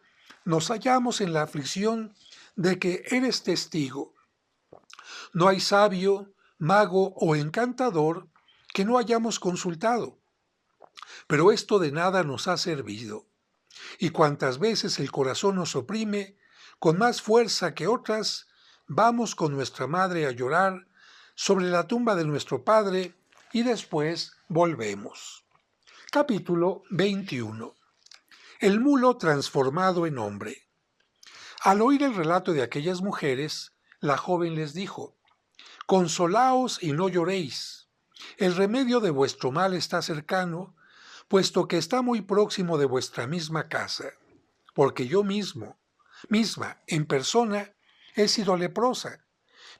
nos hallamos en la aflicción de que eres testigo. No hay sabio, mago o encantador que no hayamos consultado, pero esto de nada nos ha servido. Y cuantas veces el corazón nos oprime, con más fuerza que otras, vamos con nuestra madre a llorar sobre la tumba de nuestro padre y después volvemos. Capítulo 21. El mulo transformado en hombre. Al oír el relato de aquellas mujeres, la joven les dijo: Consolaos y no lloréis. El remedio de vuestro mal está cercano, puesto que está muy próximo de vuestra misma casa, porque yo misma, en persona, he sido leprosa,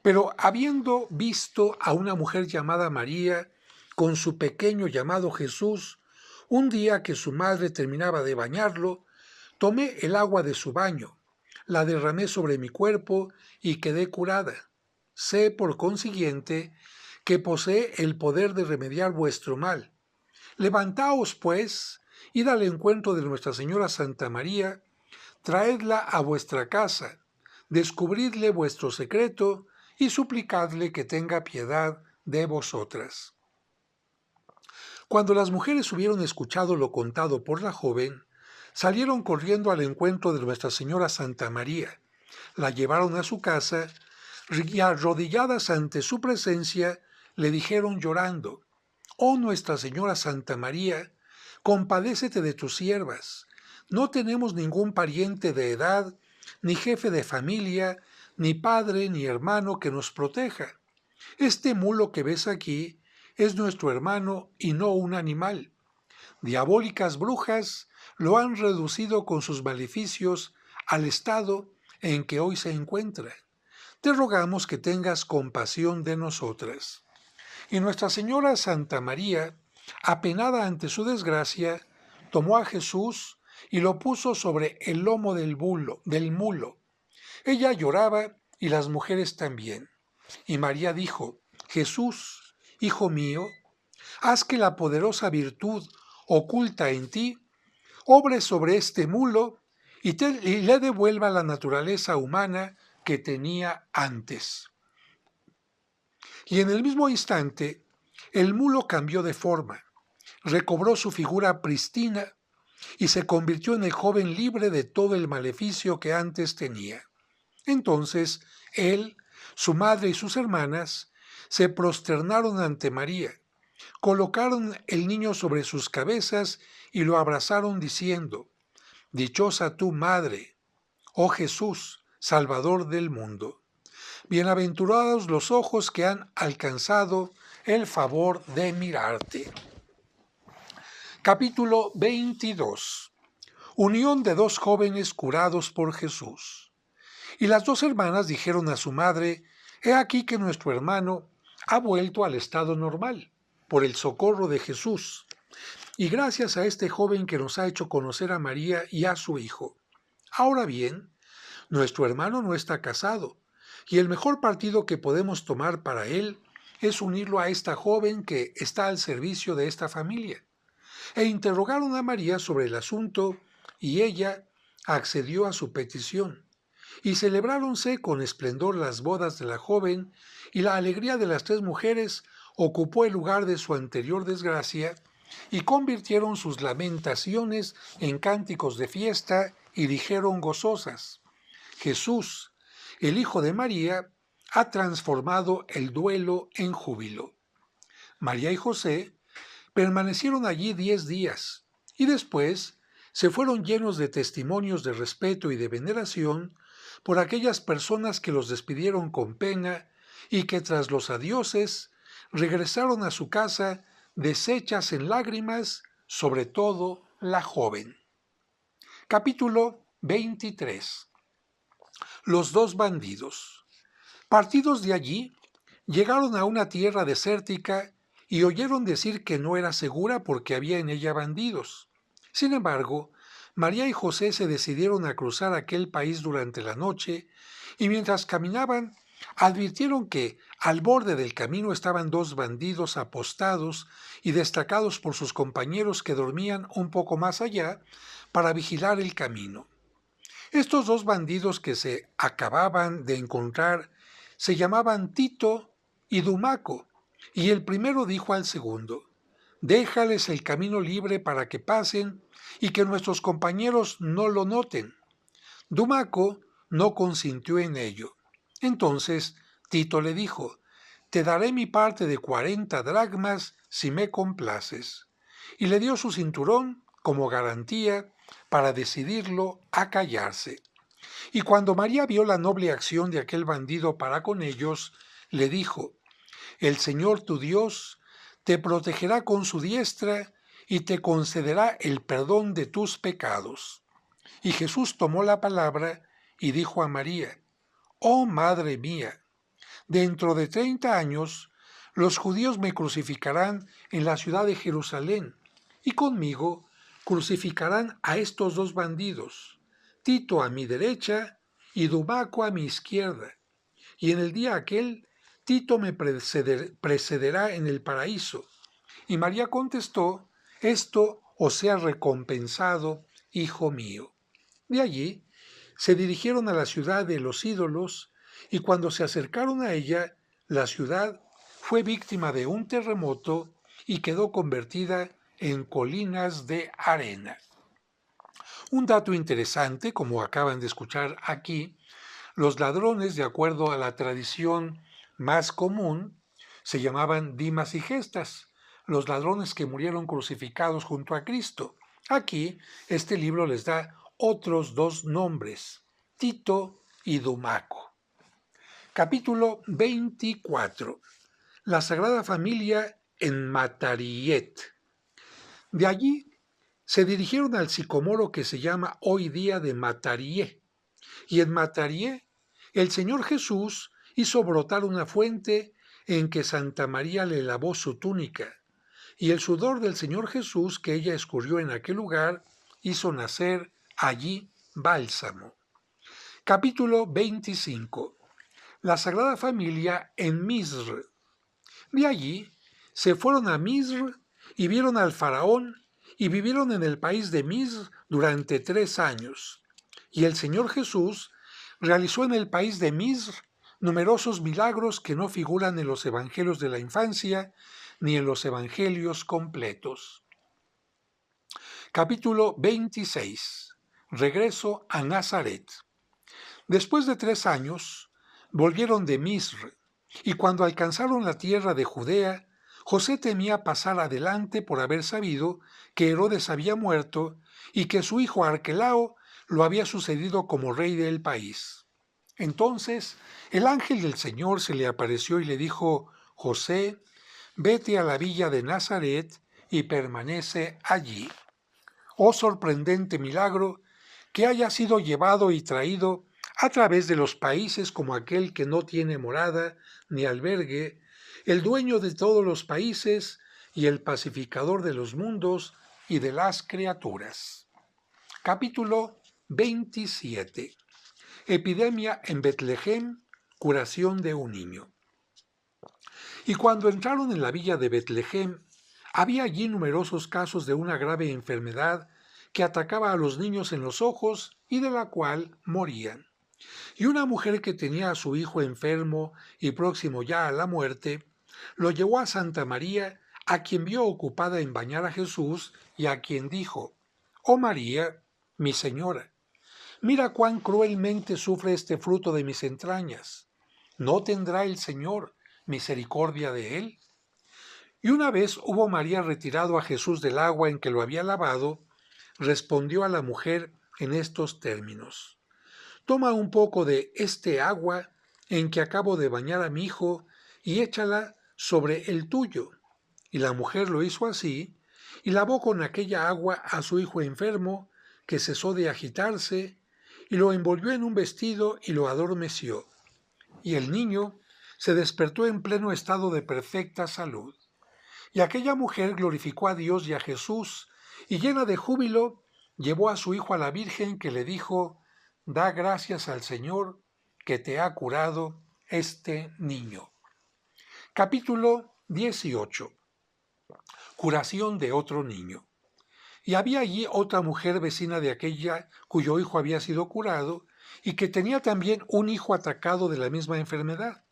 Pero habiendo visto a una mujer llamada María con su pequeño llamado Jesús, un día que su madre terminaba de bañarlo, tomé el agua de su baño, la derramé sobre mi cuerpo y quedé curada. Sé, por consiguiente, que posee el poder de remediar vuestro mal. Levantaos, pues, id al encuentro de Nuestra Señora Santa María, traedla a vuestra casa, descubridle vuestro secreto y suplicadle que tenga piedad de vosotras. Cuando las mujeres hubieron escuchado lo contado por la joven, salieron corriendo al encuentro de Nuestra Señora Santa María, la llevaron a su casa y arrodilladas ante su presencia le dijeron llorando: «Oh Nuestra Señora Santa María, compadécete de tus siervas. No tenemos ningún pariente de edad, ni jefe de familia, ni padre ni hermano que nos proteja. Este mulo que ves aquí es nuestro hermano y no un animal. Diabólicas brujas lo han reducido con sus maleficios al estado en que hoy se encuentra. Te rogamos que tengas compasión de nosotras». Y Nuestra Señora Santa María, apenada ante su desgracia, tomó a Jesús y lo puso sobre el lomo del mulo. Ella lloraba y las mujeres también. Y María dijo: «Jesús, hijo mío, haz que la poderosa virtud oculta en ti obre sobre este mulo y le devuelva la naturaleza humana que tenía antes». Y en el mismo instante, el mulo cambió de forma, recobró su figura pristina y se convirtió en el joven libre de todo el maleficio que antes tenía. Entonces él, su madre y sus hermanas se prosternaron ante María, colocaron el niño sobre sus cabezas y lo abrazaron diciendo: «Dichosa tu madre, oh Jesús, Salvador del mundo. Bienaventurados los ojos que han alcanzado el favor de mirarte». Capítulo 22. Unión de dos jóvenes curados por Jesús. Y las dos hermanas dijeron a su madre: «He aquí que nuestro hermano ha vuelto al estado normal, por el socorro de Jesús, y gracias a este joven que nos ha hecho conocer a María y a su hijo. Ahora bien, nuestro hermano no está casado, y el mejor partido que podemos tomar para él es unirlo a esta joven que está al servicio de esta familia». E interrogaron a María sobre el asunto, y ella accedió a su petición. Y celebráronse con esplendor las bodas de la joven, y la alegría de las tres mujeres ocupó el lugar de su anterior desgracia, y convirtieron sus lamentaciones en cánticos de fiesta, y dijeron gozosas: «Jesús, el Hijo de María, ha transformado el duelo en júbilo». María y José permanecieron allí 10 días, y después se fueron llenos de testimonios de respeto y de veneración por aquellas personas que los despidieron con pena y que tras los adioses regresaron a su casa deshechas en lágrimas, sobre todo la joven. Capítulo 23. Los dos bandidos. Partidos de allí, llegaron a una tierra desértica y oyeron decir que no era segura porque había en ella bandidos. Sin embargo, María y José se decidieron a cruzar aquel país durante la noche, y mientras caminaban advirtieron que al borde del camino estaban dos bandidos apostados y destacados por sus compañeros que dormían un poco más allá para vigilar el camino. Estos dos bandidos que se acababan de encontrar se llamaban Tito y Dumaco, y el primero dijo al segundo: «Déjales el camino libre para que pasen y que nuestros compañeros no lo noten». Dumaco no consintió en ello. Entonces Tito le dijo: «Te daré mi parte de 40 dracmas si me complaces». Y le dio su cinturón como garantía para decidirlo a callarse. Y cuando María vio la noble acción de aquel bandido para con ellos, le dijo: «El Señor tu Dios te protegerá con su diestra y te concederá el perdón de tus pecados». Y Jesús tomó la palabra y dijo a María: «Oh Madre mía, Dentro de 30 años, los judíos me crucificarán en la ciudad de Jerusalén, y conmigo crucificarán a estos dos bandidos, Tito a mi derecha y Dumaco a mi izquierda. Y en el día aquel, Tito me precederá en el paraíso. Y María contestó, esto os sea recompensado, hijo mío. De allí se dirigieron a la ciudad de los ídolos, y cuando se acercaron a ella, la ciudad fue víctima de un terremoto y quedó convertida en colinas de arena. Un dato interesante, como acaban de escuchar aquí, los ladrones, de acuerdo a la tradición más común, se llamaban Dimas y Gestas, los ladrones que murieron crucificados junto a Cristo. Aquí, este libro les da otros dos nombres, Tito y Dumaco. Capítulo 24. La Sagrada Familia en Matariet. De allí se dirigieron al sicomoro que se llama hoy día de Matarié. Y en Matarié el Señor Jesús hizo brotar una fuente en que Santa María le lavó su túnica, y el sudor del Señor Jesús que ella escurrió en aquel lugar hizo nacer allí bálsamo. Capítulo 25. La Sagrada Familia en Misr. De allí se fueron a Misr y vieron al faraón y vivieron en el país de Misr durante 3 años. Y el Señor Jesús realizó en el país de Misr numerosos milagros que no figuran en los evangelios de la infancia ni en los evangelios completos. Capítulo 26. Regreso a Nazaret. Después de 3 años, volvieron de Misr, y cuando alcanzaron la tierra de Judea, José temía pasar adelante por haber sabido que Herodes había muerto y que su hijo Arquelao lo había sucedido como rey del país. Entonces el ángel del Señor se le apareció y le dijo, José, vete a la villa de Nazaret y permanece allí. Oh sorprendente milagro, que haya sido llevado y traído a través de los países como aquel que no tiene morada ni albergue, el dueño de todos los países y el pacificador de los mundos y de las criaturas. Capítulo 27. Epidemia en Betlehem, curación de un niño. Y cuando entraron en la villa de Betlehem, había allí numerosos casos de una grave enfermedad que atacaba a los niños en los ojos y de la cual morían. Y una mujer que tenía a su hijo enfermo y próximo ya a la muerte, lo llevó a Santa María, a quien vio ocupada en bañar a Jesús y a quien dijo, «Oh María, mi señora, mira cuán cruelmente sufre este fruto de mis entrañas. ¿No tendrá el Señor misericordia de él?» Y una vez hubo María retirado a Jesús del agua en que lo había lavado, respondió a la mujer en estos términos: «Toma un poco de este agua en que acabo de bañar a mi hijo y échala sobre el tuyo». Y la mujer lo hizo así, y lavó con aquella agua a su hijo enfermo, que cesó de agitarse, y lo envolvió en un vestido y lo adormeció. Y el niño se despertó en pleno estado de perfecta salud. Y aquella mujer glorificó a Dios y a Jesús, y llena de júbilo, llevó a su hijo a la Virgen, que le dijo: «Da gracias al Señor, que te ha curado este niño». Capítulo 18. Curación de otro niño. Y había allí otra mujer vecina de aquella cuyo hijo había sido curado, y que tenía también un hijo atacado de la misma enfermedad.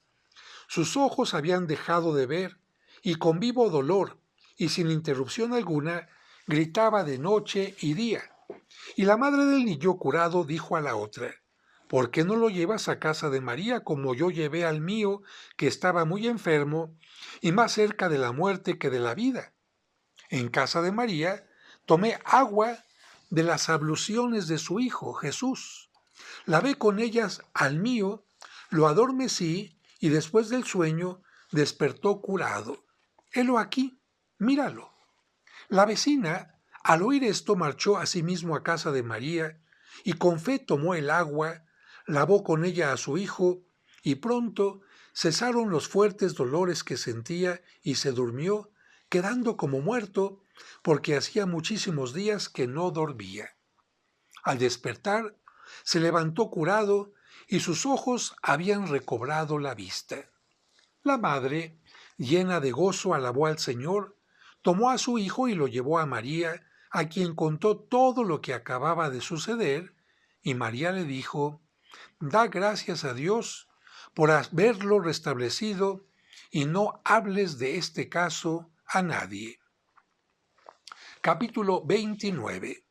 Sus ojos habían dejado de ver, y con vivo dolor, y sin interrupción alguna, gritaba de noche y día. Y la madre del niño curado dijo a la otra: «¿Por qué no lo llevas a casa de María, como yo llevé al mío, que estaba muy enfermo, y más cerca de la muerte que de la vida?» En casa de María tomé agua de las abluciones de su hijo, Jesús. Lavé con ellas al mío, lo adormecí, y después del sueño despertó curado. Helo aquí, míralo. La vecina, al oír esto, marchó asimismo a casa de María, y con fe tomó el agua, lavó con ella a su hijo, y pronto cesaron los fuertes dolores que sentía y se durmió, quedando como muerto, porque hacía muchísimos días que no dormía. Al despertar, se levantó curado y sus ojos habían recobrado la vista. La madre, llena de gozo, alabó al Señor, tomó a su hijo y lo llevó a María, a quien contó todo lo que acababa de suceder, y María le dijo: Da gracias a Dios por haberlo restablecido y no hables de este caso a nadie. Capítulo 29.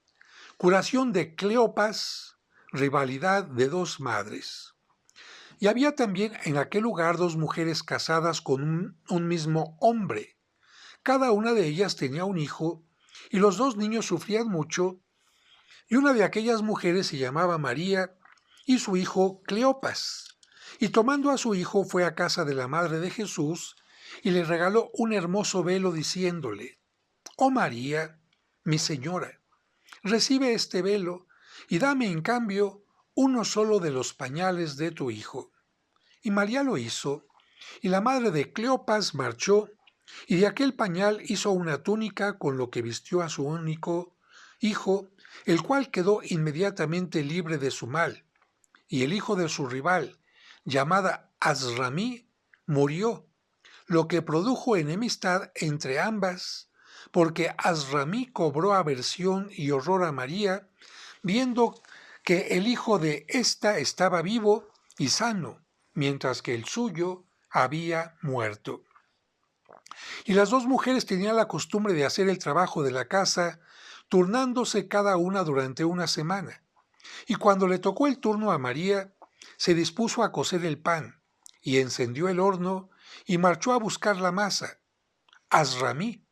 Curación de Cleopas, rivalidad de dos madres. Y había también en aquel lugar dos mujeres casadas con un mismo hombre. Cada una de ellas tenía un hijo, y los dos niños sufrían mucho, y una de aquellas mujeres se llamaba María, y su hijo Cleopas. Y tomando a su hijo fue a casa de la madre de Jesús, y le regaló un hermoso velo, diciéndole: Oh María, mi señora, recibe este velo, y dame en cambio uno solo de los pañales de tu hijo. Y María lo hizo, y la madre de Cleopas marchó, y de aquel pañal hizo una túnica con lo que vistió a su único hijo, el cual quedó inmediatamente libre de su mal. Y el hijo de su rival, llamada Azramí, murió, lo que produjo enemistad entre ambas, porque Azramí cobró aversión y horror a María, viendo que el hijo de ésta estaba vivo y sano, mientras que el suyo había muerto. Y las dos mujeres tenían la costumbre de hacer el trabajo de la casa, turnándose cada una durante una semana. Y cuando le tocó el turno a María, se dispuso a cocer el pan, y encendió el horno, y marchó a buscar la masa. Azramí,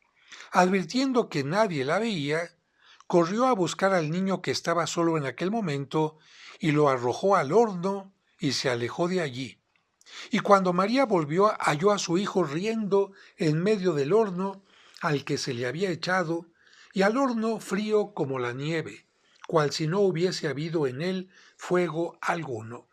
advirtiendo que nadie la veía, corrió a buscar al niño que estaba solo en aquel momento, y lo arrojó al horno, y se alejó de allí. Y cuando María volvió, halló a su hijo riendo en medio del horno al que se le había echado, y al horno frío como la nieve, cual si no hubiese habido en él fuego alguno.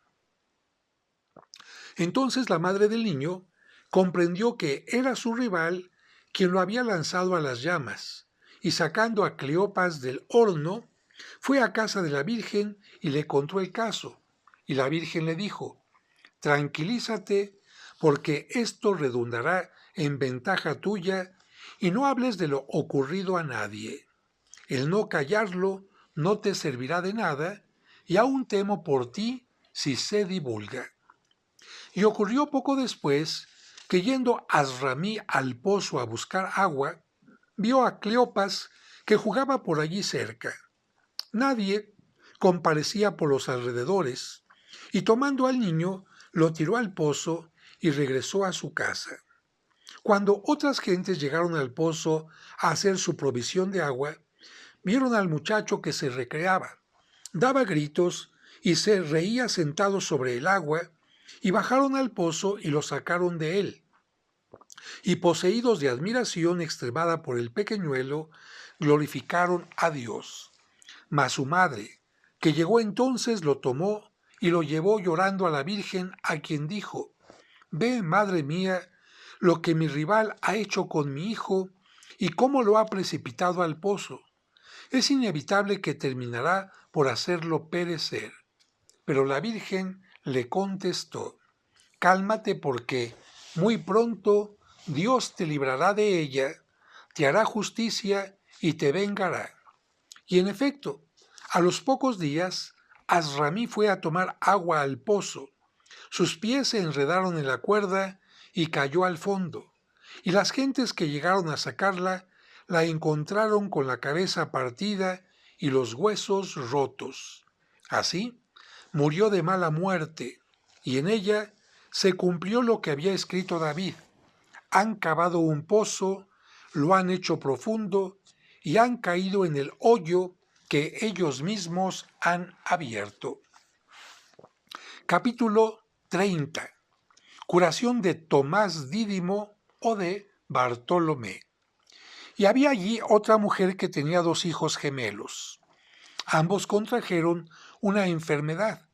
Entonces la madre del niño comprendió que era su rival quien lo había lanzado a las llamas, y sacando a Cleopas del horno, fue a casa de la Virgen y le contó el caso. Y la Virgen le dijo: Tranquilízate, porque esto redundará en ventaja tuya, y no hables de lo ocurrido a nadie. El no callarlo no te servirá de nada, y aún temo por ti si se divulga. Y ocurrió poco después que, yendo Azramí al pozo a buscar agua, vio a Cleopas que jugaba por allí cerca. Nadie comparecía por los alrededores, y tomando al niño, lo tiró al pozo y regresó a su casa. Cuando otras gentes llegaron al pozo a hacer su provisión de agua, vieron al muchacho que se recreaba, daba gritos y se reía sentado sobre el agua, y bajaron al pozo y lo sacaron de él. Y poseídos de admiración extremada por el pequeñuelo, glorificaron a Dios. Mas su madre, que llegó entonces, lo tomó y lo llevó llorando a la Virgen, a quien dijo: Ve, madre mía, lo que mi rival ha hecho con mi hijo y cómo lo ha precipitado al pozo. Es inevitable que terminará por hacerlo perecer. Pero la Virgen le contestó: Cálmate, porque muy pronto Dios te librará de ella, te hará justicia y te vengará. Y en efecto, a los pocos días, Azramí fue a tomar agua al pozo. Sus pies se enredaron en la cuerda y cayó al fondo. Y las gentes que llegaron a sacarla la encontraron con la cabeza partida y los huesos rotos. Así, murió de mala muerte, y en ella se cumplió lo que había escrito David: Han cavado un pozo, lo han hecho profundo, y han caído en el hoyo que ellos mismos han abierto. Capítulo 30. Curación de Tomás Dídimo o de Bartolomé. Y había allí otra mujer que tenía dos hijos gemelos. Ambos contrajeron una enfermedad.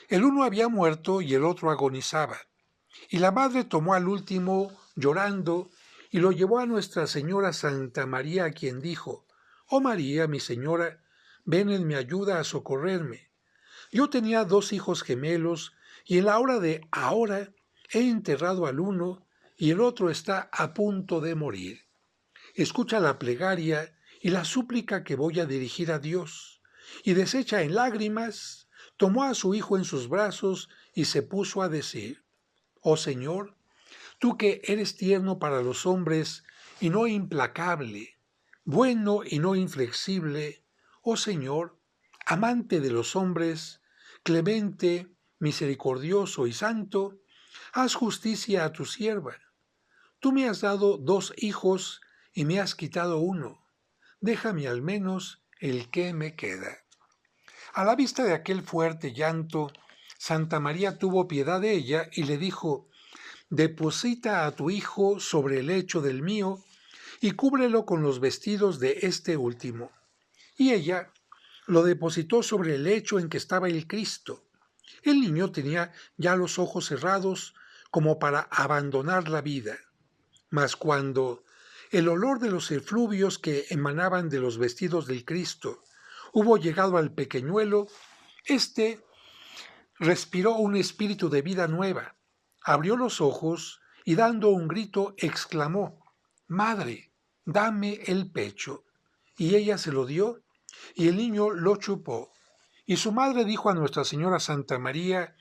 El uno había muerto y el otro agonizaba. Y la madre tomó al último, llorando, y lo llevó a Nuestra Señora Santa María, a quien dijo: «Oh María, mi señora, ven en mi ayuda a socorrerme. Yo tenía 2 hijos gemelos, y en la hora de ahora he enterrado al uno, y el otro está a punto de morir. Escucha la plegaria y la súplica que voy a dirigir a Dios». Y deshecha en lágrimas, tomó a su hijo en sus brazos y se puso a decir: «Oh Señor, tú que eres tierno para los hombres y no implacable, bueno y no inflexible, oh Señor, amante de los hombres, clemente, misericordioso y santo, haz justicia a tu sierva. Tú me has dado 2 hijos y me has quitado uno. Déjame al menos el que me queda». A la vista de aquel fuerte llanto, Santa María tuvo piedad de ella y le dijo: «Deposita a tu hijo sobre el lecho del mío y cúbrelo con los vestidos de este último». Y ella lo depositó sobre el lecho en que estaba el Cristo. El niño tenía ya los ojos cerrados como para abandonar la vida. Mas cuando el olor de los efluvios que emanaban de los vestidos del Cristo hubo llegado al pequeñuelo, éste respiró un espíritu de vida nueva, abrió los ojos y dando un grito exclamó: «Madre, dame el pecho». Y ella se lo dio, y el niño lo chupó. Y su madre dijo a Nuestra Señora Santa María: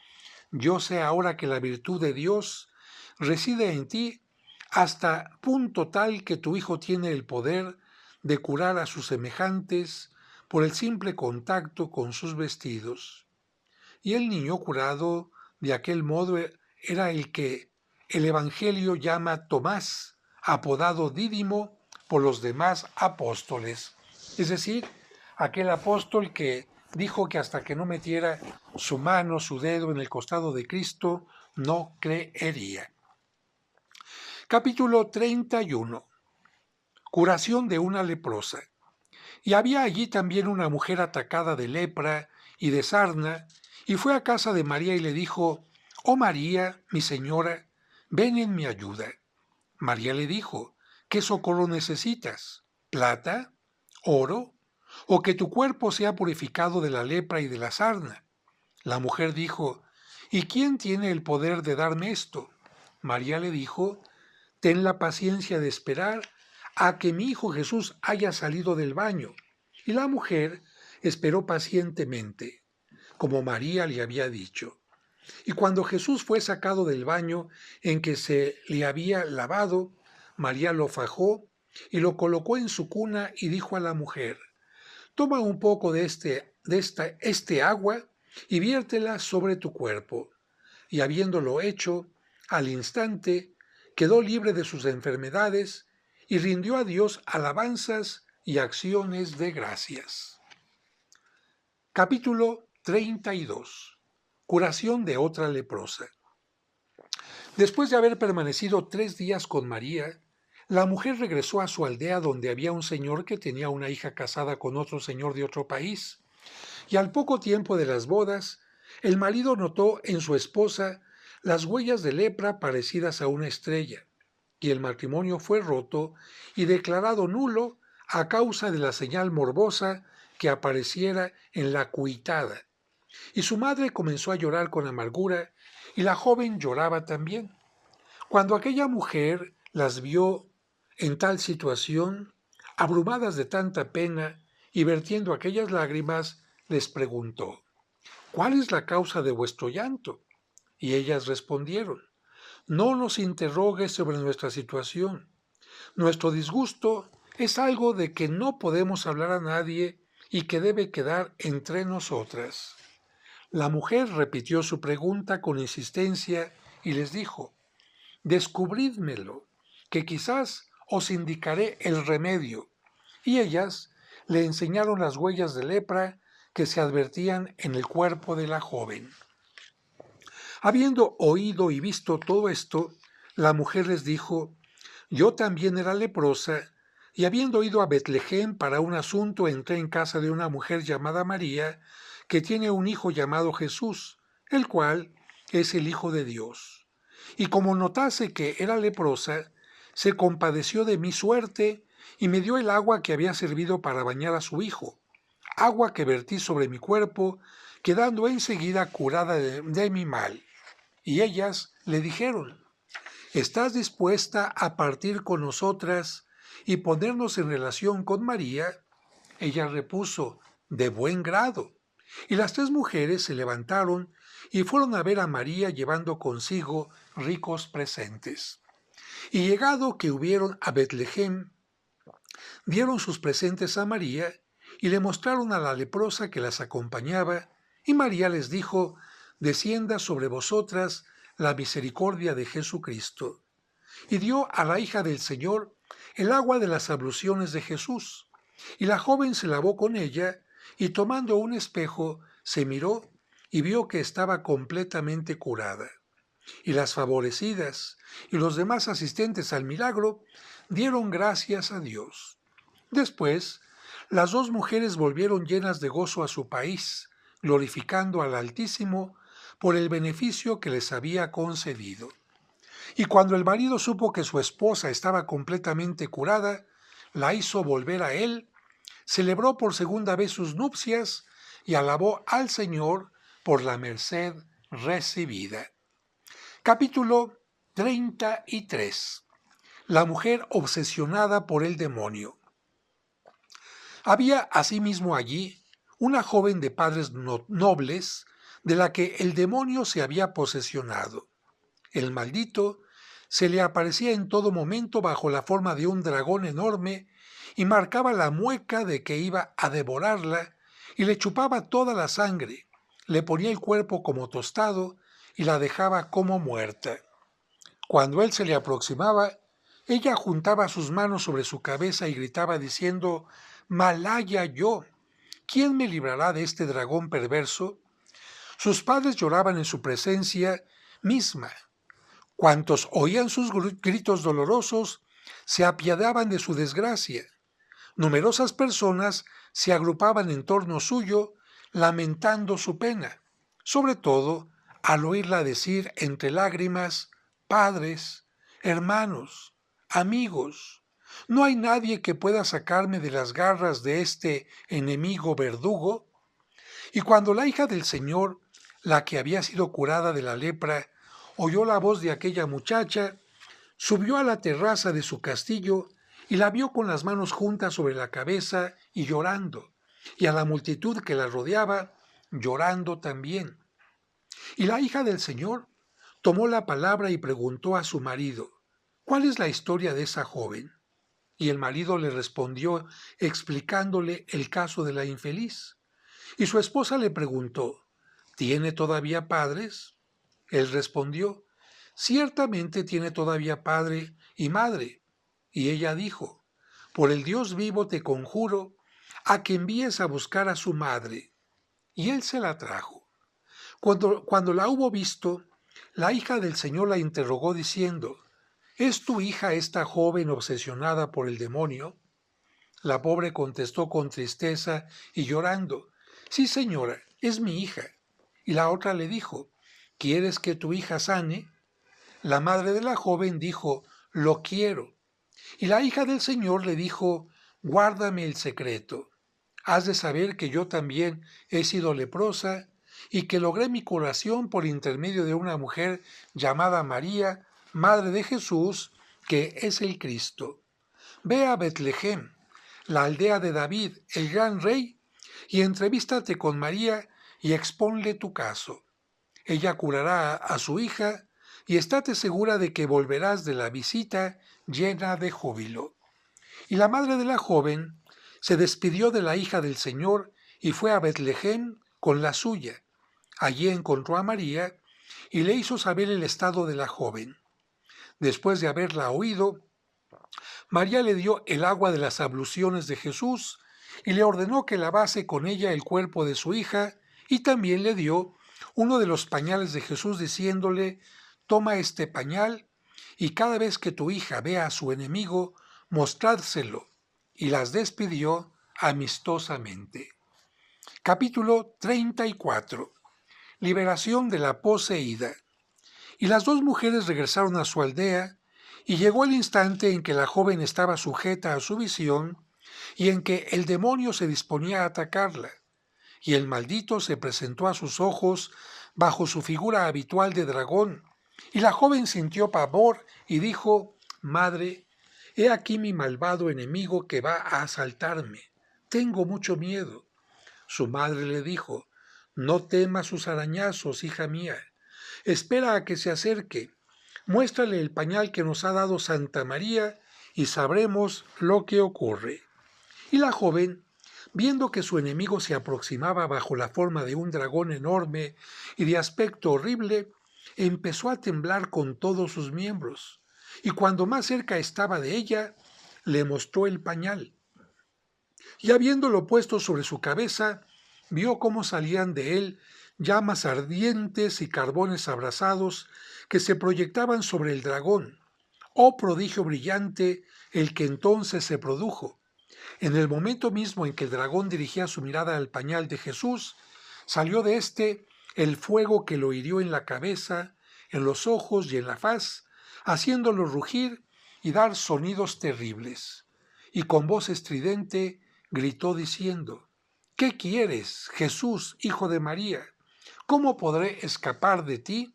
«Yo sé ahora que la virtud de Dios reside en ti hasta punto tal que tu hijo tiene el poder de curar a sus semejantes por el simple contacto con sus vestidos». Y el niño curado de aquel modo era el que el Evangelio llama Tomás, apodado Dídimo por los demás apóstoles. Es decir, aquel apóstol que dijo que hasta que no metiera su mano, su dedo en el costado de Cristo, no creería. Capítulo 31. Curación de una leprosa. Y había allí también una mujer atacada de lepra y de sarna, y fue a casa de María y le dijo: «Oh María, mi señora, ven en mi ayuda». María le dijo: «¿Qué socorro necesitas? ¿Plata? ¿Oro? ¿O que tu cuerpo sea purificado de la lepra y de la sarna?». La mujer dijo: «¿Y quién tiene el poder de darme esto?». María le dijo: «Ten la paciencia de esperar a que mi hijo Jesús haya salido del baño». Y la mujer esperó pacientemente, como María le había dicho. Y cuando Jesús fue sacado del baño en que se le había lavado, María lo fajó y lo colocó en su cuna y dijo a la mujer: «Toma un poco de este agua y viértela sobre tu cuerpo». Y habiéndolo hecho, al instante quedó libre de sus enfermedades y rindió a Dios alabanzas y acciones de gracias. Capítulo 32. Curación de otra leprosa. Después de haber permanecido 3 días con María, la mujer regresó a su aldea, donde había un señor que tenía una hija casada con otro señor de otro país. Y al poco tiempo de las bodas, el marido notó en su esposa las huellas de lepra parecidas a una estrella, y el matrimonio fue roto y declarado nulo a causa de la señal morbosa que apareciera en la cuitada. Y su madre comenzó a llorar con amargura, y la joven lloraba también. Cuando aquella mujer las vio en tal situación, abrumadas de tanta pena y vertiendo aquellas lágrimas, les preguntó: «¿Cuál es la causa de vuestro llanto?». Y ellas respondieron: «No nos interrogues sobre nuestra situación. Nuestro disgusto es algo de que no podemos hablar a nadie y que debe quedar entre nosotras». La mujer repitió su pregunta con insistencia y les dijo: «Descubrídmelo, que quizás os indicaré el remedio». Y ellas le enseñaron las huellas de lepra que se advertían en el cuerpo de la joven. Habiendo oído y visto todo esto, la mujer les dijo: «Yo también era leprosa, y habiendo ido a Betlehem para un asunto, entré en casa de una mujer llamada María, que tiene un hijo llamado Jesús, el cual es el Hijo de Dios. Y como notase que era leprosa, se compadeció de mi suerte y me dio el agua que había servido para bañar a su hijo, agua que vertí sobre mi cuerpo, quedando enseguida curada de mi mal. Y ellas le dijeron: ¿estás dispuesta a partir con nosotras y ponernos en relación con María? Ella repuso: de buen grado. Y las tres mujeres se levantaron y fueron a ver a María llevando consigo ricos presentes. Y llegado que hubieron a Betlehem, dieron sus presentes a María y le mostraron a la leprosa que las acompañaba, y María les dijo: descienda sobre vosotras la misericordia de Jesucristo. Y dio a la hija del Señor el agua de las abluciones de Jesús. Y la joven se lavó con ella, y tomando un espejo, se miró y vio que estaba completamente curada. Y las favorecidas y los demás asistentes al milagro dieron gracias a Dios. Después, las dos mujeres volvieron llenas de gozo a su país, glorificando al Altísimo por el beneficio que les había concedido. Y cuando el marido supo que su esposa estaba completamente curada, la hizo volver a él, celebró por segunda vez sus nupcias y alabó al Señor por la merced recibida. Capítulo 33. La mujer obsesionada por el demonio. Había asimismo allí una joven de padres nobles, de la que el demonio se había posesionado. El maldito se le aparecía en todo momento bajo la forma de un dragón enorme y marcaba la mueca de que iba a devorarla y le chupaba toda la sangre, le ponía el cuerpo como tostado y la dejaba como muerta. Cuando él se le aproximaba, ella juntaba sus manos sobre su cabeza y gritaba diciendo: «Malaya yo, ¿quién me librará de este dragón perverso?». Sus padres lloraban en su presencia misma. Cuantos oían sus gritos dolorosos se apiadaban de su desgracia. Numerosas personas se agrupaban en torno suyo, lamentando su pena, sobre todo al oírla decir entre lágrimas: «Padres, hermanos, amigos, ¿no hay nadie que pueda sacarme de las garras de este enemigo verdugo?». Y cuando la hija del Señor, la que había sido curada de la lepra, oyó la voz de aquella muchacha, subió a la terraza de su castillo y la vio con las manos juntas sobre la cabeza y llorando, y a la multitud que la rodeaba llorando también. Y la hija del Señor tomó la palabra y preguntó a su marido: «¿Cuál es la historia de esa joven?». Y el marido le respondió explicándole el caso de la infeliz. Y su esposa le preguntó: «¿Tiene todavía padres?». Él respondió: «Ciertamente tiene todavía padre y madre». Y ella dijo: «Por el Dios vivo te conjuro a que envíes a buscar a su madre». Y él se la trajo. Cuando la hubo visto, la hija del Señor la interrogó diciendo: «¿Es tu hija esta joven obsesionada por el demonio?». La pobre contestó con tristeza y llorando: «Sí, señora, es mi hija». Y la otra le dijo: «¿Quieres que tu hija sane?». La madre de la joven dijo: «Lo quiero». Y la hija del Señor le dijo: «Guárdame el secreto. Has de saber que yo también he sido leprosa y que logré mi curación por intermedio de una mujer llamada María, madre de Jesús, que es el Cristo. Ve a Betlehem, la aldea de David, el gran rey, y entrevístate con María y exponle tu caso. Ella curará a su hija y estate segura de que volverás de la visita llena de júbilo». Y la madre de la joven se despidió de la hija del Señor y fue a Betlehem con la suya. Allí encontró a María y le hizo saber el estado de la joven. Después de haberla oído, María le dio el agua de las abluciones de Jesús y le ordenó que lavase con ella el cuerpo de su hija, y también le dio uno de los pañales de Jesús diciéndole: «Toma este pañal y cada vez que tu hija vea a su enemigo, mostrádselo». Y las despidió amistosamente. Capítulo 34. Liberación de la poseída. Y las dos mujeres regresaron a su aldea, y llegó el instante en que la joven estaba sujeta a su visión, y en que el demonio se disponía a atacarla, y el maldito se presentó a sus ojos bajo su figura habitual de dragón, y la joven sintió pavor y dijo: Madre, he aquí mi malvado enemigo que va a asaltarme. Tengo mucho miedo. Su madre le dijo: No temas sus arañazos, hija mía. Espera a que se acerque. Muéstrale el pañal que nos ha dado Santa María y sabremos lo que ocurre. Y la joven, viendo que su enemigo se aproximaba bajo la forma de un dragón enorme y de aspecto horrible, empezó a temblar con todos sus miembros, y cuando más cerca estaba de ella, le mostró el pañal. Y habiéndolo puesto sobre su cabeza, vio cómo salían de él llamas ardientes y carbones abrasados que se proyectaban sobre el dragón. Oh prodigio brillante el que entonces se produjo. En el momento mismo en que el dragón dirigía su mirada al pañal de Jesús, salió de éste el fuego que lo hirió en la cabeza, en los ojos y en la faz, haciéndolo rugir y dar sonidos terribles. Y con voz estridente gritó diciendo: ¿Qué quieres, Jesús, hijo de María? ¿Cómo podré escapar de ti?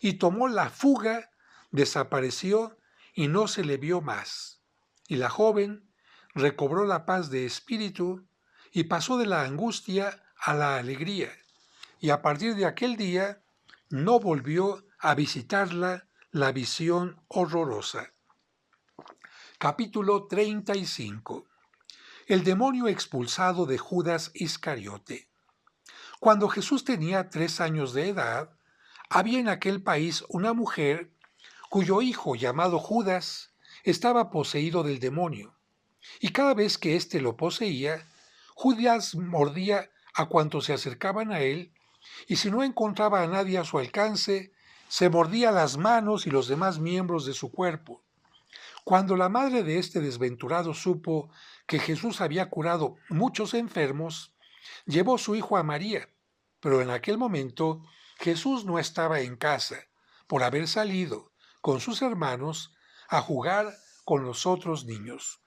Y tomó la fuga, desapareció y no se le vio más. Y la joven recobró la paz de espíritu y pasó de la angustia a la alegría. Y a partir de aquel día no volvió a visitarla la visión horrorosa. Capítulo 35. El demonio expulsado de Judas Iscariote. Cuando Jesús tenía 3 años de edad, había en aquel país una mujer cuyo hijo, llamado Judas, estaba poseído del demonio. Y cada vez que éste lo poseía, Judas mordía a cuantos se acercaban a él, y si no encontraba a nadie a su alcance, se mordía las manos y los demás miembros de su cuerpo. Cuando la madre de este desventurado supo que Jesús había curado muchos enfermos, llevó su hijo a María, pero en aquel momento Jesús no estaba en casa, por haber salido con sus hermanos a jugar con los otros niños.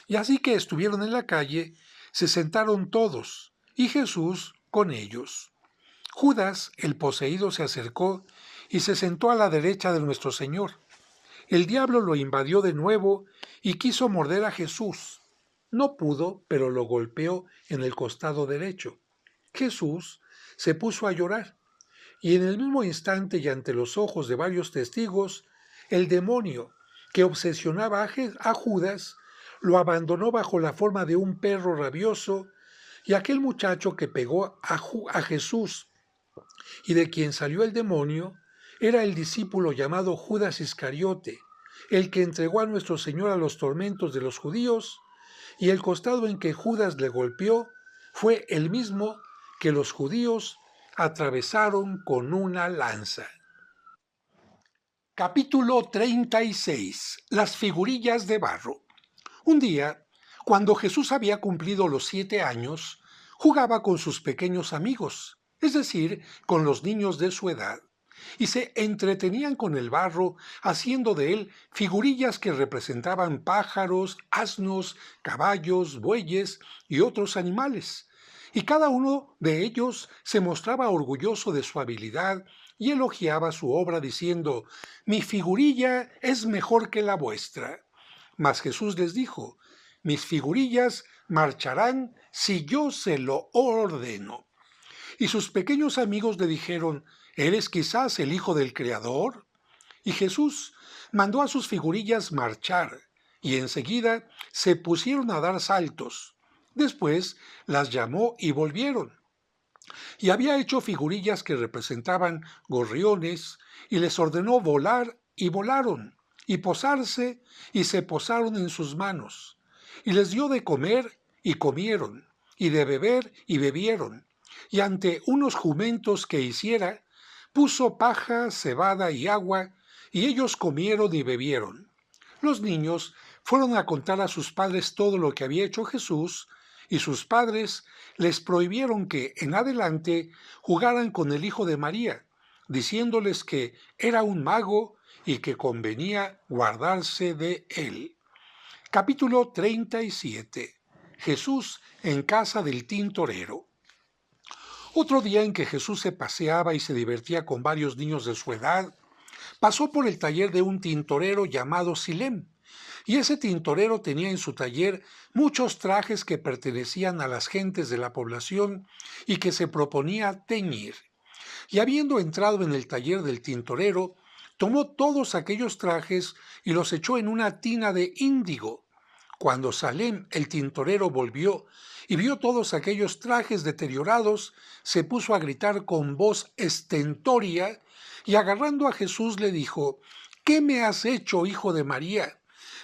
Y así que estuvieron en la calle, se sentaron todos, y Jesús con ellos. Judas, el poseído, se acercó y se sentó a la derecha de nuestro Señor. El diablo lo invadió de nuevo y quiso morder a Jesús. No pudo, pero lo golpeó en el costado derecho. Jesús se puso a llorar, y en el mismo instante y ante los ojos de varios testigos, el demonio que obsesionaba a Judas lo abandonó bajo la forma de un perro rabioso, y aquel muchacho que pegó a Jesús y de quien salió el demonio era el discípulo llamado Judas Iscariote, el que entregó a nuestro Señor a los tormentos de los judíos, y el costado en que Judas le golpeó fue el mismo que los judíos atravesaron con una lanza. Capítulo 36. Las figurillas de barro. Un día, cuando Jesús había cumplido los 7 años, jugaba con sus pequeños amigos, es decir, con los niños de su edad, y se entretenían con el barro, haciendo de él figurillas que representaban pájaros, asnos, caballos, bueyes y otros animales. Y cada uno de ellos se mostraba orgulloso de su habilidad y elogiaba su obra diciendo: «Mi figurilla es mejor que la vuestra». Mas Jesús les dijo: «Mis figurillas marcharán si yo se lo ordeno». Y sus pequeños amigos le dijeron: «¿Eres quizás el hijo del Creador?». Y Jesús mandó a sus figurillas marchar, y enseguida se pusieron a dar saltos. Después las llamó y volvieron. Y había hecho figurillas que representaban gorriones, y les ordenó volar, y volaron, y posarse, y se posaron en sus manos. Y les dio de comer, y comieron, y de beber, y bebieron. Y ante unos jumentos que hiciera, puso paja, cebada y agua, y ellos comieron y bebieron. Los niños fueron a contar a sus padres todo lo que había hecho Jesús, y sus padres les prohibieron que, en adelante, jugaran con el hijo de María, diciéndoles que era un mago y que convenía guardarse de él. Capítulo 37. Jesús en casa del tintorero. Otro día en que Jesús se paseaba y se divertía con varios niños de su edad, pasó por el taller de un tintorero llamado Silem, y ese tintorero tenía en su taller muchos trajes que pertenecían a las gentes de la población y que se proponía teñir. Y habiendo entrado en el taller del tintorero, tomó todos aquellos trajes y los echó en una tina de índigo. Cuando Salem, el tintorero, volvió y vio todos aquellos trajes deteriorados, se puso a gritar con voz estentórea y agarrando a Jesús le dijo: «¿Qué me has hecho, hijo de María?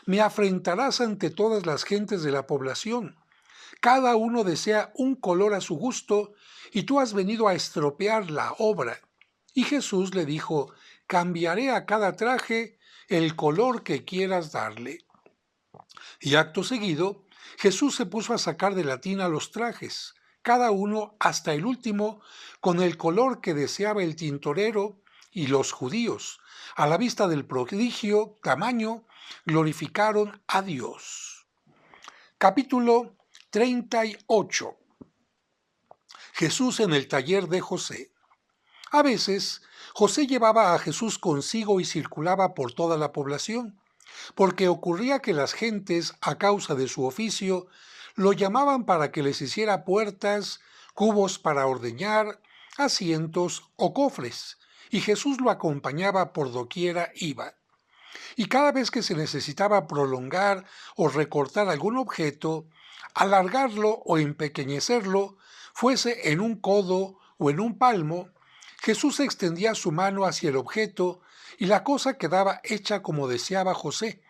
Me afrentarás ante todas las gentes de la población. Cada uno desea un color a su gusto y tú has venido a estropear la obra». Y Jesús le dijo: «Cambiaré a cada traje el color que quieras darle». Y acto seguido, Jesús se puso a sacar de la tina los trajes, cada uno hasta el último, con el color que deseaba el tintorero, y los judíos, a la vista del prodigio tamaño, glorificaron a Dios. Capítulo 38. Jesús en el taller de José. A veces, José llevaba a Jesús consigo y circulaba por toda la población, porque ocurría que las gentes, a causa de su oficio, lo llamaban para que les hiciera puertas, cubos para ordeñar, asientos o cofres, y Jesús lo acompañaba por doquiera iba. Y cada vez que se necesitaba prolongar o recortar algún objeto, alargarlo o empequeñecerlo, fuese en un codo o en un palmo, Jesús extendía su mano hacia el objeto y la cosa quedaba hecha como deseaba José,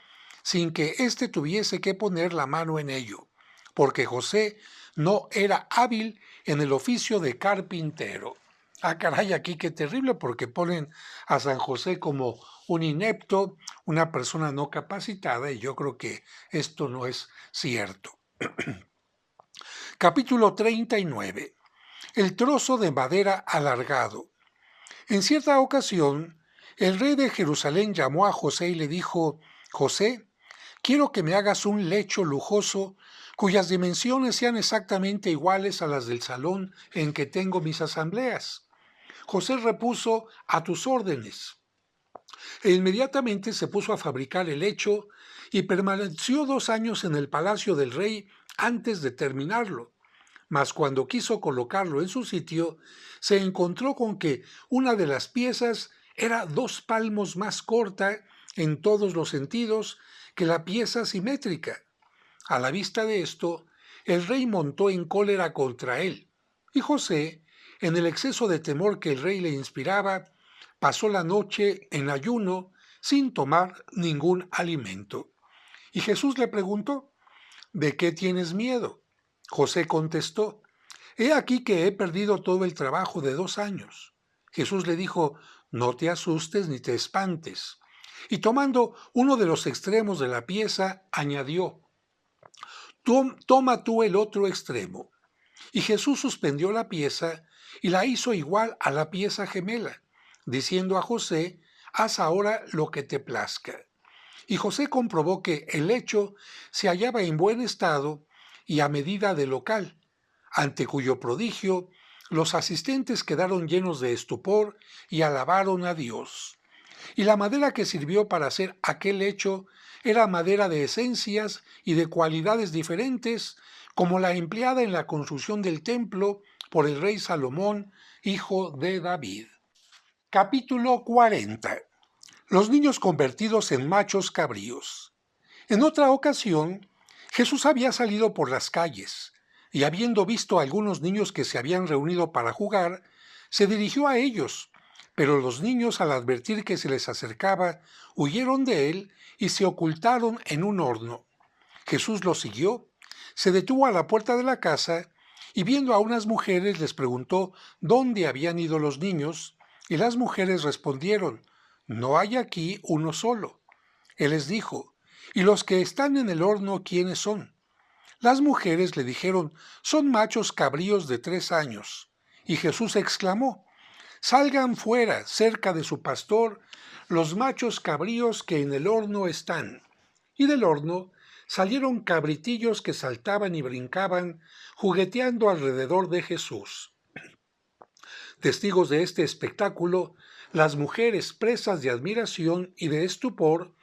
sin que éste tuviese que poner la mano en ello, porque José no era hábil en el oficio de carpintero. Ah, caray, aquí qué terrible, porque ponen a San José como un inepto, una persona no capacitada, y yo creo que esto no es cierto. Capítulo 39. El trozo de madera alargado. En cierta ocasión, el rey de Jerusalén llamó a José y le dijo: «José, quiero que me hagas un lecho lujoso cuyas dimensiones sean exactamente iguales a las del salón en que tengo mis asambleas». José repuso: «A tus órdenes». E inmediatamente se puso a fabricar el lecho y permaneció 2 años en el palacio del rey antes de terminarlo. Mas cuando quiso colocarlo en su sitio, se encontró con que una de las piezas era 2 palmos más corta en todos los sentidos que la pieza simétrica. A la vista de esto, el rey montó en cólera contra él, y José, en el exceso de temor que el rey le inspiraba, pasó la noche en ayuno sin tomar ningún alimento. Y Jesús le preguntó: «¿De qué tienes miedo?». José contestó: «He aquí que he perdido todo el trabajo de 2 años». Jesús le dijo: «No te asustes ni te espantes». Y tomando uno de los extremos de la pieza, añadió: «Toma tú el otro extremo». Y Jesús suspendió la pieza y la hizo igual a la pieza gemela, diciendo a José: «Haz ahora lo que te plazca». Y José comprobó que el lecho se hallaba en buen estado y a medida del local, ante cuyo prodigio los asistentes quedaron llenos de estupor y alabaron a Dios. Y la madera que sirvió para hacer aquel lecho era madera de esencias y de cualidades diferentes, como la empleada en la construcción del templo por el rey Salomón, hijo de David. Capítulo 40. Los niños convertidos en machos cabríos. En otra ocasión, Jesús había salido por las calles, y habiendo visto a algunos niños que se habían reunido para jugar, se dirigió a ellos, pero los niños, al advertir que se les acercaba, huyeron de él y se ocultaron en un horno. Jesús los siguió, se detuvo a la puerta de la casa, y viendo a unas mujeres les preguntó dónde habían ido los niños, y las mujeres respondieron: «No hay aquí uno solo». Él les dijo: «¿Y los que están en el horno quiénes son?». Las mujeres le dijeron: «Son machos cabríos de 3 años». Y Jesús exclamó: Salgan fuera, cerca de su pastor, los machos cabríos que en el horno están. Y del horno salieron cabritillos que saltaban y brincaban, jugueteando alrededor de Jesús. Testigos de este espectáculo, las mujeres, presas de admiración y de estupor,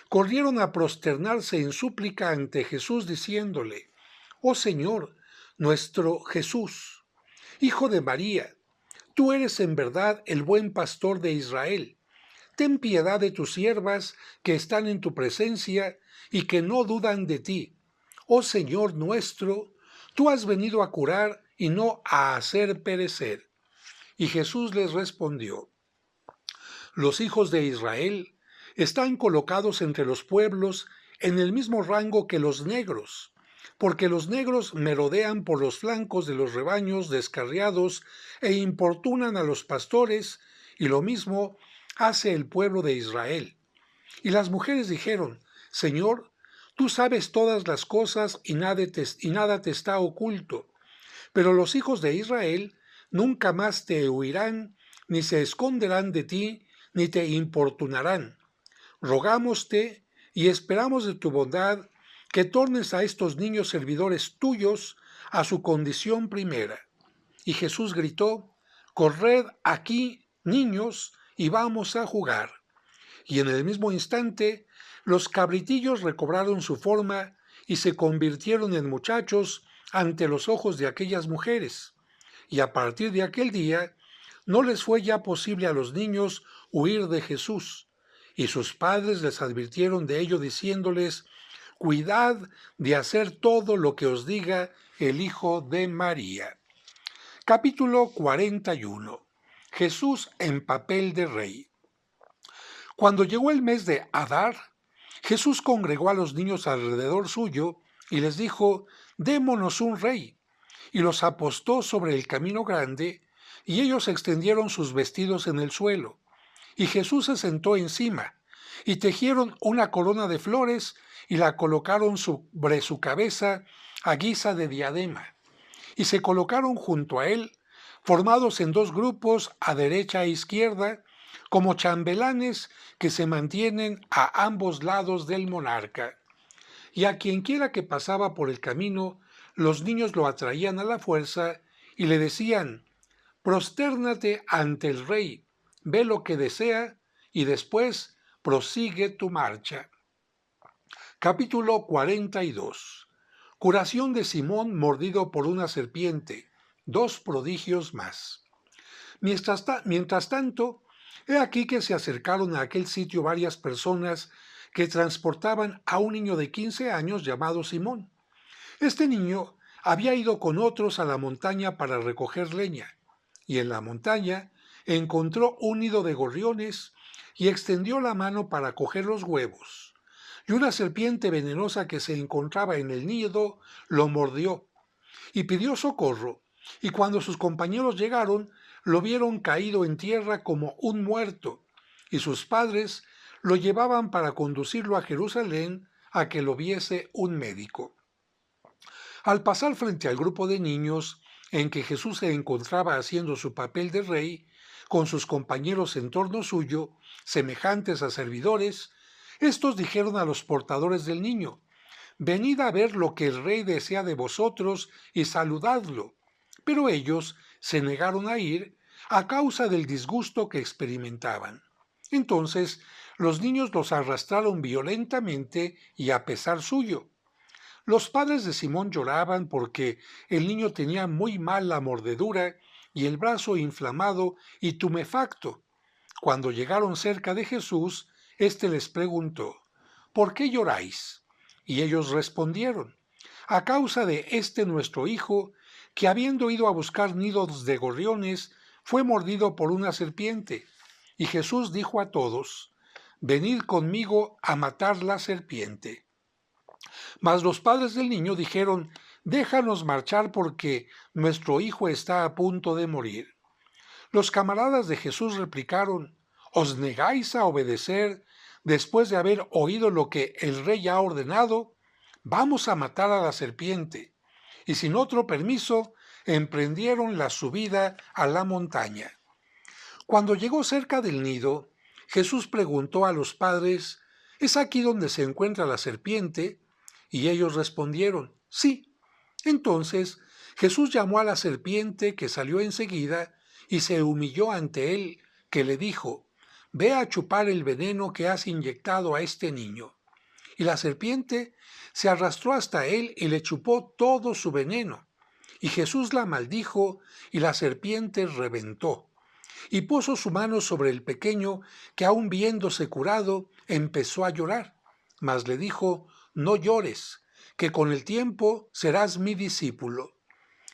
corrieron a prosternarse en súplica ante Jesús diciéndole: «Oh Señor, nuestro Jesús, Hijo de María, tú eres en verdad el buen pastor de Israel. Ten piedad de tus siervas que están en tu presencia y que no dudan de ti. Oh Señor nuestro, tú has venido a curar y no a hacer perecer». Y Jesús les respondió: «Los hijos de Israel están colocados entre los pueblos en el mismo rango que los negros, porque los negros merodean por los flancos de los rebaños descarriados e importunan a los pastores, y lo mismo hace el pueblo de Israel». Y las mujeres dijeron: «Señor, tú sabes todas las cosas y nada te está oculto. Pero los hijos de Israel nunca más te huirán, ni se esconderán de ti, ni te importunarán. Rogámoste y esperamos de tu bondad que tornes a estos niños servidores tuyos a su condición primera». Y Jesús gritó: «Corred aquí, niños, y vamos a jugar». Y en el mismo instante, los cabritillos recobraron su forma y se convirtieron en muchachos ante los ojos de aquellas mujeres. Y a partir de aquel día, no les fue ya posible a los niños huir de Jesús. Y sus padres les advirtieron de ello diciéndoles: «Cuidad de hacer todo lo que os diga el Hijo de María». Capítulo 41. Jesús en papel de rey. Cuando llegó el mes de Adar, Jesús congregó a los niños alrededor suyo y les dijo: «Démonos un rey». Y los apostó sobre el camino grande, y ellos extendieron sus vestidos en el suelo. Y Jesús se sentó encima, y tejieron una corona de flores, y la colocaron sobre su cabeza a guisa de diadema. Y se colocaron junto a él, formados en dos grupos, a derecha e izquierda, como chambelanes que se mantienen a ambos lados del monarca. Y a quienquiera que pasaba por el camino, los niños lo atraían a la fuerza y le decían: «Prostérnate ante el rey, ve lo que desea y después prosigue tu marcha». Capítulo 42. Curación de Simón mordido por una serpiente. Dos prodigios más. Mientras tanto, he aquí que se acercaron a aquel sitio varias personas que transportaban a un niño de 15 años llamado Simón. Este niño había ido con otros a la montaña para recoger leña, y en la montaña encontró un nido de gorriones y extendió la mano para coger los huevos. Y una serpiente venenosa que se encontraba en el nido lo mordió, y pidió socorro, y cuando sus compañeros llegaron, lo vieron caído en tierra como un muerto, y sus padres lo llevaban para conducirlo a Jerusalén a que lo viese un médico. Al pasar frente al grupo de niños en que Jesús se encontraba haciendo su papel de rey, con sus compañeros en torno suyo, semejantes a servidores, estos dijeron a los portadores del niño: «Venid a ver lo que el rey desea de vosotros y saludadlo». Pero ellos se negaron a ir a causa del disgusto que experimentaban. Entonces los niños los arrastraron violentamente y a pesar suyo. Los padres de Simón lloraban porque el niño tenía muy mal la mordedura y el brazo inflamado y tumefacto. Cuando llegaron cerca de Jesús, éste les preguntó: «¿Por qué lloráis?». Y ellos respondieron: «A causa de este nuestro hijo, que habiendo ido a buscar nidos de gorriones, fue mordido por una serpiente». Y Jesús dijo a todos: «Venid conmigo a matar la serpiente». Mas los padres del niño dijeron: «Déjanos marchar porque nuestro hijo está a punto de morir». Los camaradas de Jesús replicaron: «¿Os negáis a obedecer después de haber oído lo que el rey ha ordenado? Vamos a matar a la serpiente». Y sin otro permiso, emprendieron la subida a la montaña. Cuando llegó cerca del nido, Jesús preguntó a los padres, ¿es aquí donde se encuentra la serpiente? Y ellos respondieron, sí. Entonces Jesús llamó a la serpiente, que salió enseguida y se humilló ante él, que le dijo, ve a chupar el veneno que has inyectado a este niño. Y la serpiente se arrastró hasta él y le chupó todo su veneno. Y Jesús la maldijo y la serpiente reventó. Y puso su mano sobre el pequeño, que aun viéndose curado, empezó a llorar. Mas le dijo, no llores, que con el tiempo serás mi discípulo.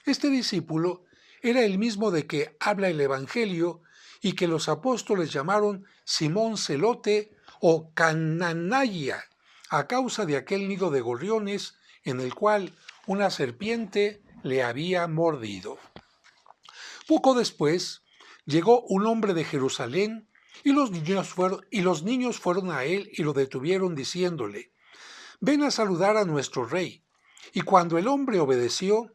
Este discípulo era el mismo de que habla el Evangelio y que los apóstoles llamaron Simón Celote o Cananaya, a causa de aquel nido de gorriones en el cual una serpiente le había mordido. Poco después llegó un hombre de Jerusalén y los niños fueron a él y lo detuvieron diciéndole, ven a saludar a nuestro rey. Y cuando el hombre obedeció,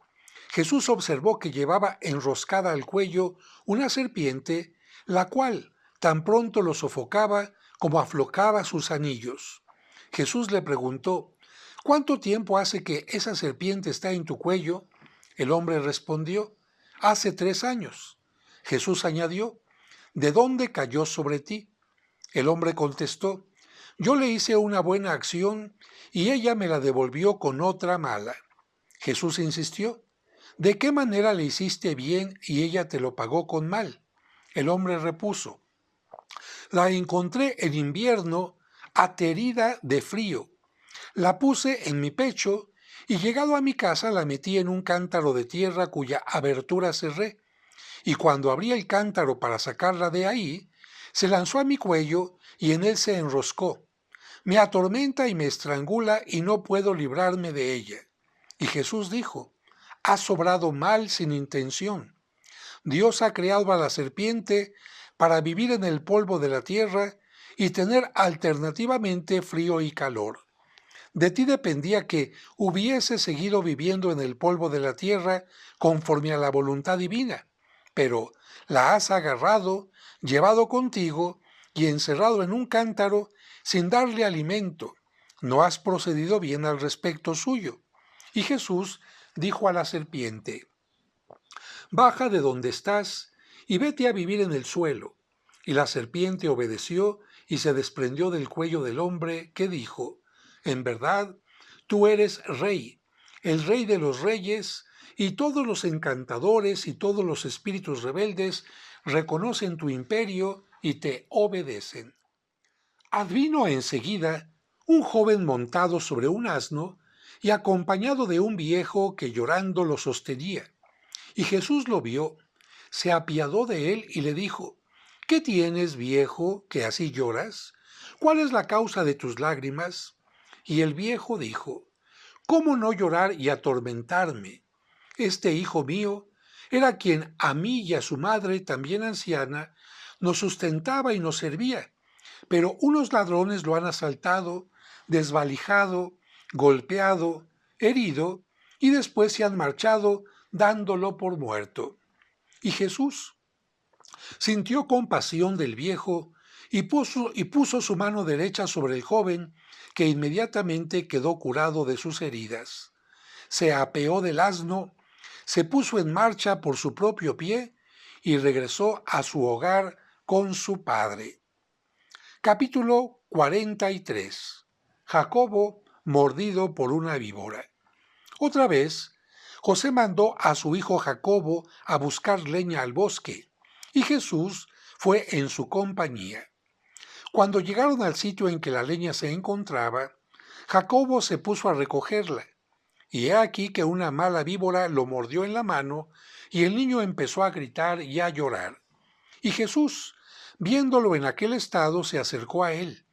Jesús observó que llevaba enroscada al cuello una serpiente, la cual tan pronto lo sofocaba como aflojaba sus anillos. Jesús le preguntó, ¿cuánto tiempo hace que esa serpiente está en tu cuello? El hombre respondió, hace 3 años. Jesús añadió, ¿de dónde cayó sobre ti? El hombre contestó, yo le hice una buena acción y ella me la devolvió con otra mala. Jesús insistió, ¿de qué manera le hiciste bien y ella te lo pagó con mal? El hombre repuso, la encontré en invierno aterida de frío. La puse en mi pecho y llegado a mi casa la metí en un cántaro de tierra cuya abertura cerré. Y cuando abrí el cántaro para sacarla de ahí, se lanzó a mi cuello y en él se enroscó. Me atormenta y me estrangula y no puedo librarme de ella. Y Jesús dijo, has obrado mal sin intención. Dios ha creado a la serpiente para vivir en el polvo de la tierra y tener alternativamente frío y calor. De ti dependía que hubiese seguido viviendo en el polvo de la tierra conforme a la voluntad divina, pero la has agarrado, llevado contigo y encerrado en un cántaro sin darle alimento. No has procedido bien al respecto suyo. Y Jesús dijo a la serpiente, baja de donde estás y vete a vivir en el suelo. Y la serpiente obedeció y se desprendió del cuello del hombre, que dijo, en verdad, tú eres rey, el rey de los reyes, y todos los encantadores y todos los espíritus rebeldes reconocen tu imperio y te obedecen. Advino enseguida un joven montado sobre un asno y acompañado de un viejo que llorando lo sostenía. Y Jesús lo vio, se apiadó de él y le dijo, ¿qué tienes, viejo, que así lloras? ¿Cuál es la causa de tus lágrimas? Y el viejo dijo, ¿cómo no llorar y atormentarme? Este hijo mío era quien a mí y a su madre, también anciana, nos sustentaba y nos servía, pero unos ladrones lo han asaltado, desvalijado, golpeado, herido, y después se han marchado dándolo por muerto. Y Jesús sintió compasión del viejo y puso su mano derecha sobre el joven, que inmediatamente quedó curado de sus heridas. Se apeó del asno, se puso en marcha por su propio pie y regresó a su hogar con su padre. Capítulo 43. Jacobo mordido por una víbora. Otra vez, José mandó a su hijo Jacobo a buscar leña al bosque, y Jesús fue en su compañía. Cuando llegaron al sitio en que la leña se encontraba, Jacobo se puso a recogerla, y he aquí que una mala víbora lo mordió en la mano, y el niño empezó a gritar y a llorar. Y Jesús, viéndolo en aquel estado, se acercó a él,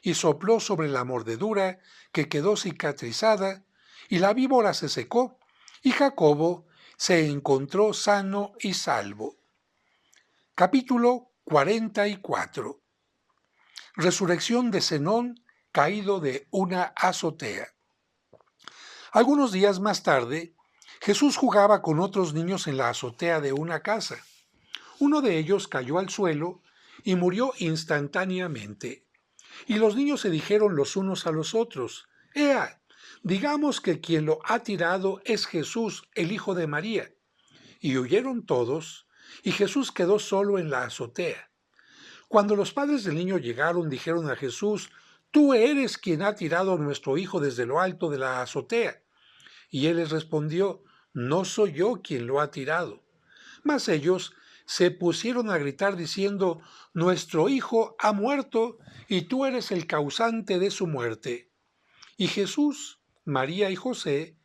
y sopló sobre la mordedura, que quedó cicatrizada, y la víbora se secó, y Jacobo se encontró sano y salvo. Capítulo 44. Resurrección de Zenón, caído de una azotea. Algunos días más tarde, Jesús jugaba con otros niños en la azotea de una casa. Uno de ellos cayó al suelo y murió instantáneamente. Y los niños se dijeron los unos a los otros: «Ea, digamos que quien lo ha tirado es Jesús, el hijo de María». Y huyeron todos, y Jesús quedó solo en la azotea. Cuando los padres del niño llegaron, dijeron a Jesús: «Tú eres quien ha tirado a nuestro hijo desde lo alto de la azotea». Y él les respondió: «No soy yo quien lo ha tirado». Mas ellos se pusieron a gritar diciendo: «Nuestro hijo ha muerto, y tú eres el causante de su muerte». Y Jesús, María y José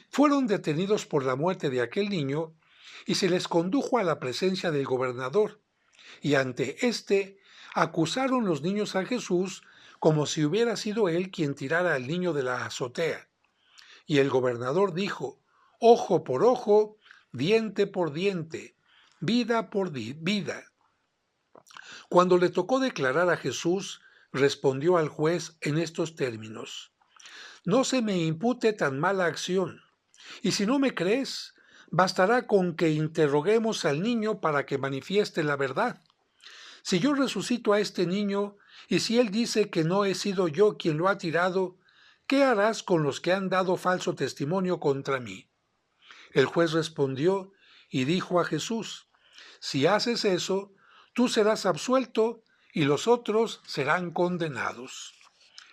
fueron detenidos por la muerte de aquel niño, y se les condujo a la presencia del gobernador. Y ante éste acusaron los niños a Jesús como si hubiera sido él quien tirara al niño de la azotea. Y el gobernador dijo: «Ojo por ojo, diente por diente, vida por vida». Cuando le tocó declarar a Jesús, respondió al juez en estos términos: «No se me impute tan mala acción, y si no me crees, bastará con que interroguemos al niño para que manifieste la verdad. Si yo resucito a este niño, y si él dice que no he sido yo quien lo ha tirado, ¿qué harás con los que han dado falso testimonio contra mí?». El juez respondió y dijo a Jesús: «Si haces eso, tú serás absuelto y los otros serán condenados».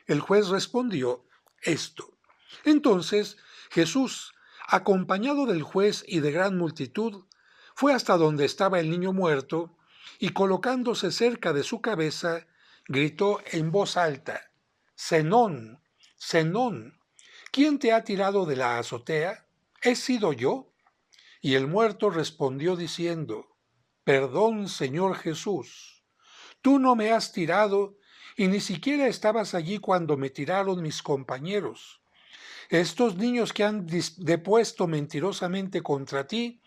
El juez respondió esto. Entonces Jesús, acompañado del juez y de gran multitud, fue hasta donde estaba el niño muerto, y colocándose cerca de su cabeza, gritó en voz alta: «Zenón, Zenón, ¿quién te ha tirado de la azotea? ¿He sido yo?». Y el muerto respondió diciendo: «Perdón, Señor Jesús, tú no me has tirado, y ni siquiera estabas allí cuando me tiraron mis compañeros. Estos niños que han depuesto mentirosamente contra ti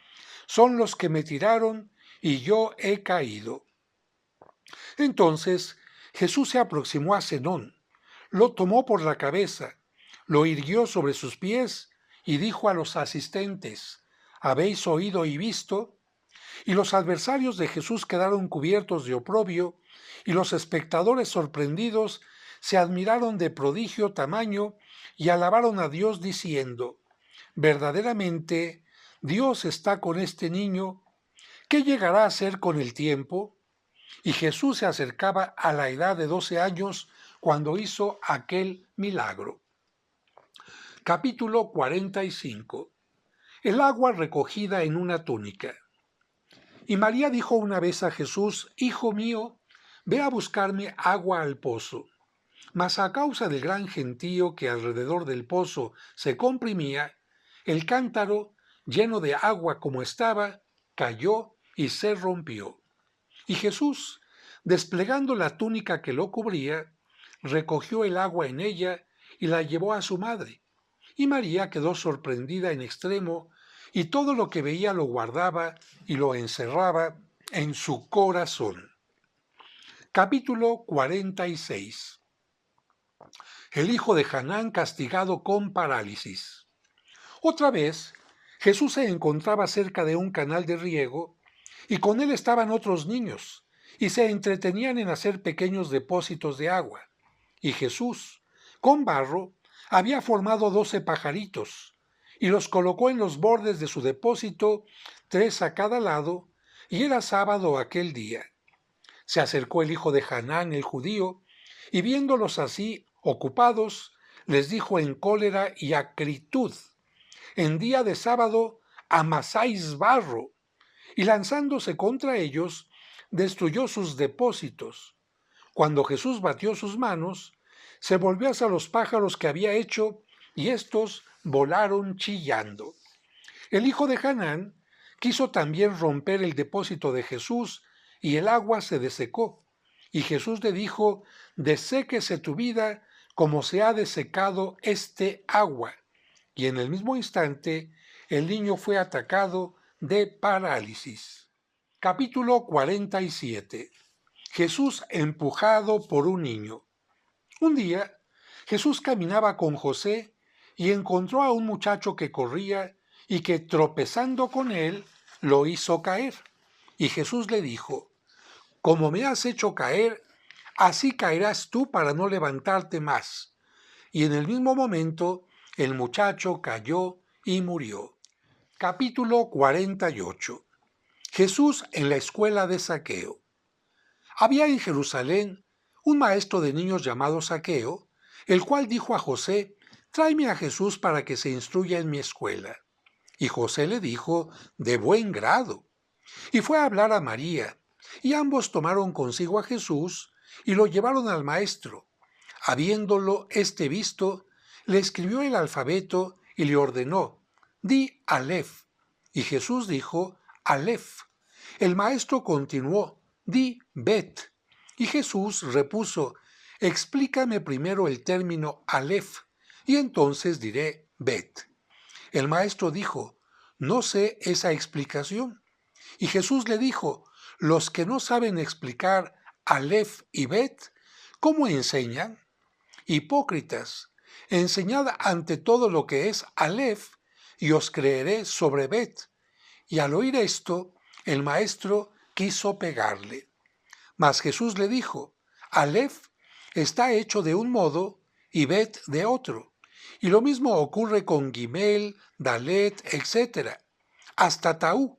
son los que me tiraron, y yo he caído». Entonces Jesús se aproximó a Zenón, lo tomó por la cabeza, lo irguió sobre sus pies y dijo a los asistentes: «¿Habéis oído y visto?». Y los adversarios de Jesús quedaron cubiertos de oprobio, y los espectadores sorprendidos se admiraron de prodigio tamaño y alabaron a Dios diciendo: «Verdaderamente, Dios está con este niño. ¿Qué llegará a ser con el tiempo?». Y Jesús se acercaba a la edad de 12 años cuando hizo aquel milagro. Capítulo 45. El agua recogida en una túnica. Y María dijo una vez a Jesús: «Hijo mío, ve a buscarme agua al pozo». Mas a causa del gran gentío que alrededor del pozo se comprimía, el cántaro, lleno de agua como estaba, cayó y se rompió. Y Jesús, desplegando la túnica que lo cubría, recogió el agua en ella y la llevó a su madre. Y María quedó sorprendida en extremo, y todo lo que veía lo guardaba y lo encerraba en su corazón. Capítulo 46. El hijo de Hanán castigado con parálisis. Otra vez, Jesús se encontraba cerca de un canal de riego, y con él estaban otros niños, y se entretenían en hacer pequeños depósitos de agua. Y Jesús, con barro, había formado 12 pajaritos, y los colocó en los bordes de su depósito, 3 a cada lado, y era sábado aquel día. Se acercó el hijo de Hanán el judío, y viéndolos así ocupados, les dijo en cólera y acritud: «En día de sábado amasáis barro». Y lanzándose contra ellos, destruyó sus depósitos. Cuando Jesús batió sus manos, se volvió hacia los pájaros que había hecho, y éstos volaron chillando. El hijo de Hanán quiso también romper el depósito de Jesús, y el agua se desecó. Y Jesús le dijo: «Deséquese tu vida como se ha desecado este agua». Y en el mismo instante el niño fue atacado de parálisis. Capítulo 47. Jesús empujado por un niño. Un día, Jesús caminaba con José y encontró a un muchacho que corría y que, tropezando con él, lo hizo caer. Y Jesús le dijo, como me has hecho caer, así caerás tú para no levantarte más. Y en el mismo momento el muchacho cayó y murió. Capítulo 48. Jesús en la escuela de Zaqueo. Había en Jerusalén un maestro de niños llamado Zaqueo, el cual dijo a José, tráeme a Jesús para que se instruya en mi escuela. Y José le dijo, de buen grado. Y fue a hablar a María, y ambos tomaron consigo a Jesús y lo llevaron al maestro. Habiéndolo éste visto, le escribió el alfabeto y le ordenó, di Alef. Y Jesús dijo, Alef. El maestro continuó, di Bet. Y Jesús repuso, explícame primero el término Alef, y entonces diré Bet. El maestro dijo, no sé esa explicación. Y Jesús le dijo, los que no saben explicar Alef y Bet, ¿cómo enseñan? Hipócritas, enseñad ante todo lo que es Alef, y os creeré sobre Bet. Y al oír esto, el maestro quiso pegarle. Mas Jesús le dijo, Alef está hecho de un modo y Bet de otro. Y lo mismo ocurre con Gimel, Dalet, etc., hasta Taú,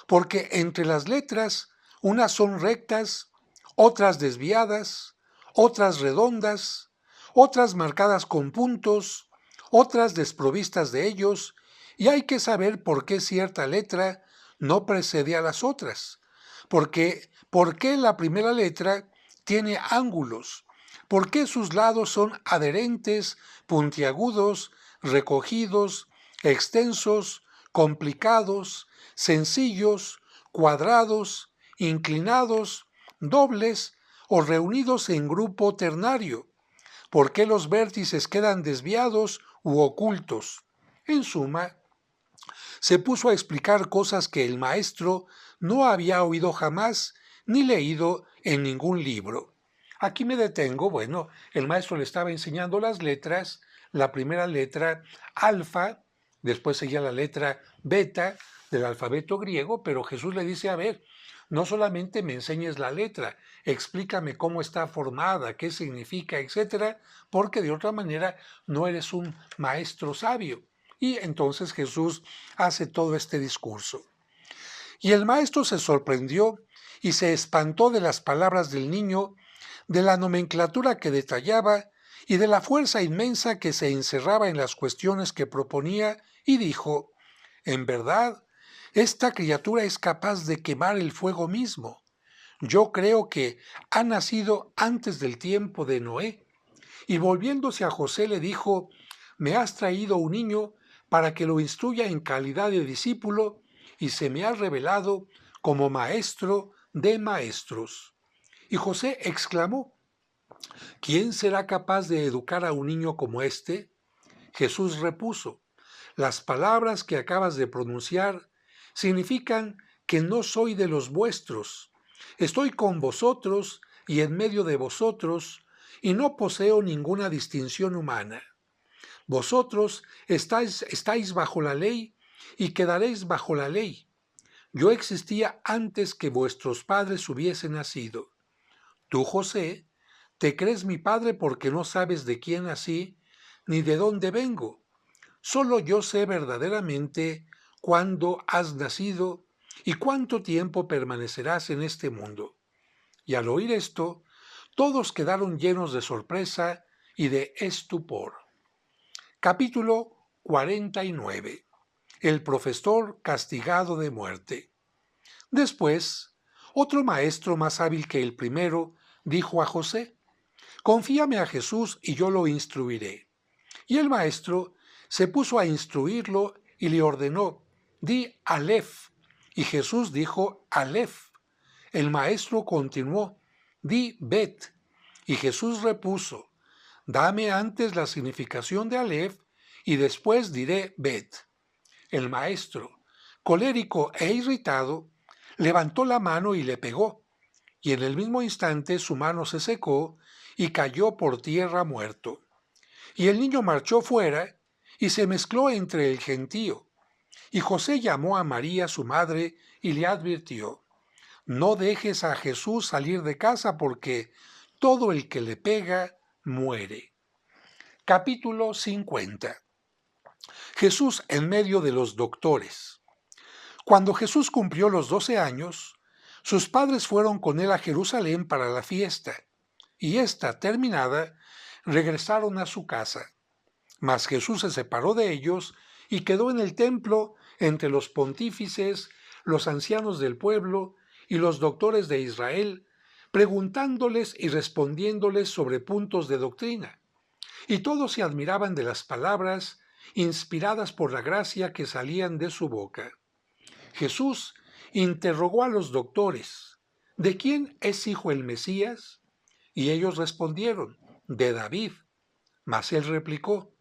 porque entre las letras unas son rectas, otras desviadas, otras redondas, otras marcadas con puntos, otras desprovistas de ellos, y hay que saber por qué cierta letra no precede a las otras. ¿Por qué la primera letra tiene ángulos? ¿Por qué sus lados son adherentes, puntiagudos, recogidos, extensos, complicados, sencillos, cuadrados, inclinados, dobles o reunidos en grupo ternario? ¿Por qué los vértices quedan desviados u ocultos? En suma, se puso a explicar cosas que el maestro no había oído jamás ni leído en ningún libro. Aquí me detengo, bueno, el maestro le estaba enseñando las letras, la primera letra alfa, después seguía la letra beta del alfabeto griego, pero Jesús le dice, a ver, no solamente me enseñes la letra, explícame cómo está formada, qué significa, etcétera, porque de otra manera no eres un maestro sabio. Y entonces Jesús hace todo este discurso. Y el maestro se sorprendió y se espantó de las palabras del niño, de la nomenclatura que detallaba y de la fuerza inmensa que se encerraba en las cuestiones que proponía, y dijo, en verdad, esta criatura es capaz de quemar el fuego mismo. Yo creo que ha nacido antes del tiempo de Noé. Y volviéndose a José le dijo, me has traído un niño para que lo instruya en calidad de discípulo, y se me ha revelado como maestro de maestros. Y José exclamó, ¿quién será capaz de educar a un niño como este? Jesús repuso, las palabras que acabas de pronunciar significan que no soy de los vuestros. Estoy con vosotros y en medio de vosotros, y no poseo ninguna distinción humana. Vosotros estáis bajo la ley y quedaréis bajo la ley. Yo existía antes que vuestros padres hubiesen nacido. Tú, José, te crees mi padre porque no sabes de quién nací ni de dónde vengo. Solo yo sé verdaderamente cuándo has nacido y cuánto tiempo permanecerás en este mundo. Y al oír esto, todos quedaron llenos de sorpresa y de estupor. Capítulo 49. El profesor castigado de muerte. Después, otro maestro más hábil que el primero dijo a José, confíame a Jesús y yo lo instruiré. Y el maestro se puso a instruirlo y le ordenó, di Alef. Y Jesús dijo Alef. El maestro continuó, di Bet. Y Jesús repuso, dame antes la significación de Alef y después diré Bet. El maestro, colérico e irritado, levantó la mano y le pegó, y en el mismo instante su mano se secó y cayó por tierra muerto. Y el niño marchó fuera y se mezcló entre el gentío. Y José llamó a María su madre y le advirtió, no dejes a Jesús salir de casa porque todo el que le pega muere. Capítulo 50. Jesús en medio de los doctores. Cuando Jesús cumplió los 12 años, sus padres fueron con él a Jerusalén para la fiesta, y esta terminada, regresaron a su casa. Mas Jesús se separó de ellos y quedó en el templo entre los pontífices, los ancianos del pueblo y los doctores de Israel, preguntándoles y respondiéndoles sobre puntos de doctrina. Y todos se admiraban de las palabras inspiradas por la gracia que salían de su boca. Jesús interrogó a los doctores: ¿de quién es hijo el Mesías? Y ellos respondieron: de David. Mas él replicó: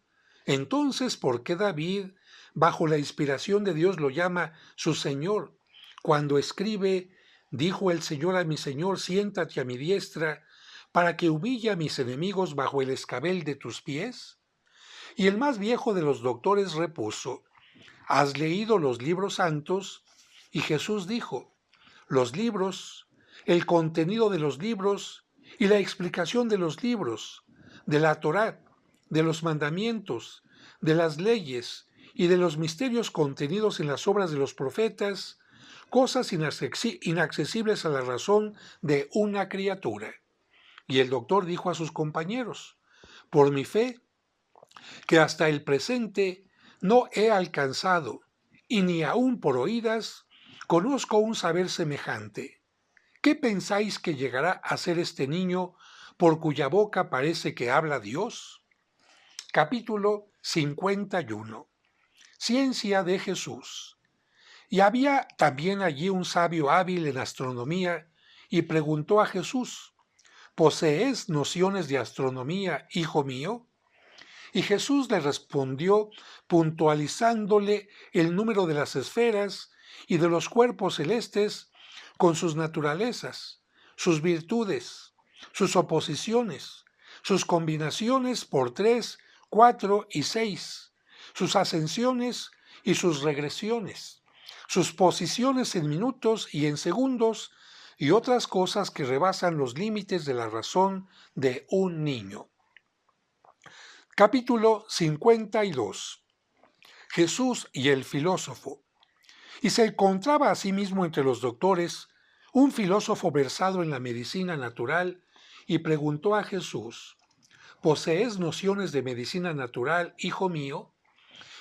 entonces, ¿por qué David, bajo la inspiración de Dios, lo llama su Señor, cuando escribe: dijo el Señor a mi Señor, siéntate a mi diestra, para que humille a mis enemigos bajo el escabel de tus pies? Y el más viejo de los doctores repuso: ¿has leído los libros santos? Y Jesús dijo: los libros, el contenido de los libros y la explicación de los libros, de la Torá, de los mandamientos, de las leyes y de los misterios contenidos en las obras de los profetas, cosas inaccesibles a la razón de una criatura. Y el doctor dijo a sus compañeros: por mi fe, que hasta el presente no he alcanzado, y ni aun por oídas conozco un saber semejante. ¿Qué pensáis que llegará a ser este niño por cuya boca parece que habla Dios? Capítulo 51. Ciencia de Jesús. Y había también allí un sabio hábil en astronomía, y preguntó a Jesús: ¿posees nociones de astronomía, hijo mío? Y Jesús le respondió puntualizándole el número de las esferas y de los cuerpos celestes con sus naturalezas, sus virtudes, sus oposiciones, sus combinaciones por 3, 4 y 6, sus ascensiones y sus regresiones, sus posiciones en minutos y en segundos y otras cosas que rebasan los límites de la razón de un niño. Capítulo 52. Jesús y el filósofo. Y se encontraba asimismo entre los doctores un filósofo versado en la medicina natural, y preguntó a Jesús: ¿posees nociones de medicina natural, hijo mío?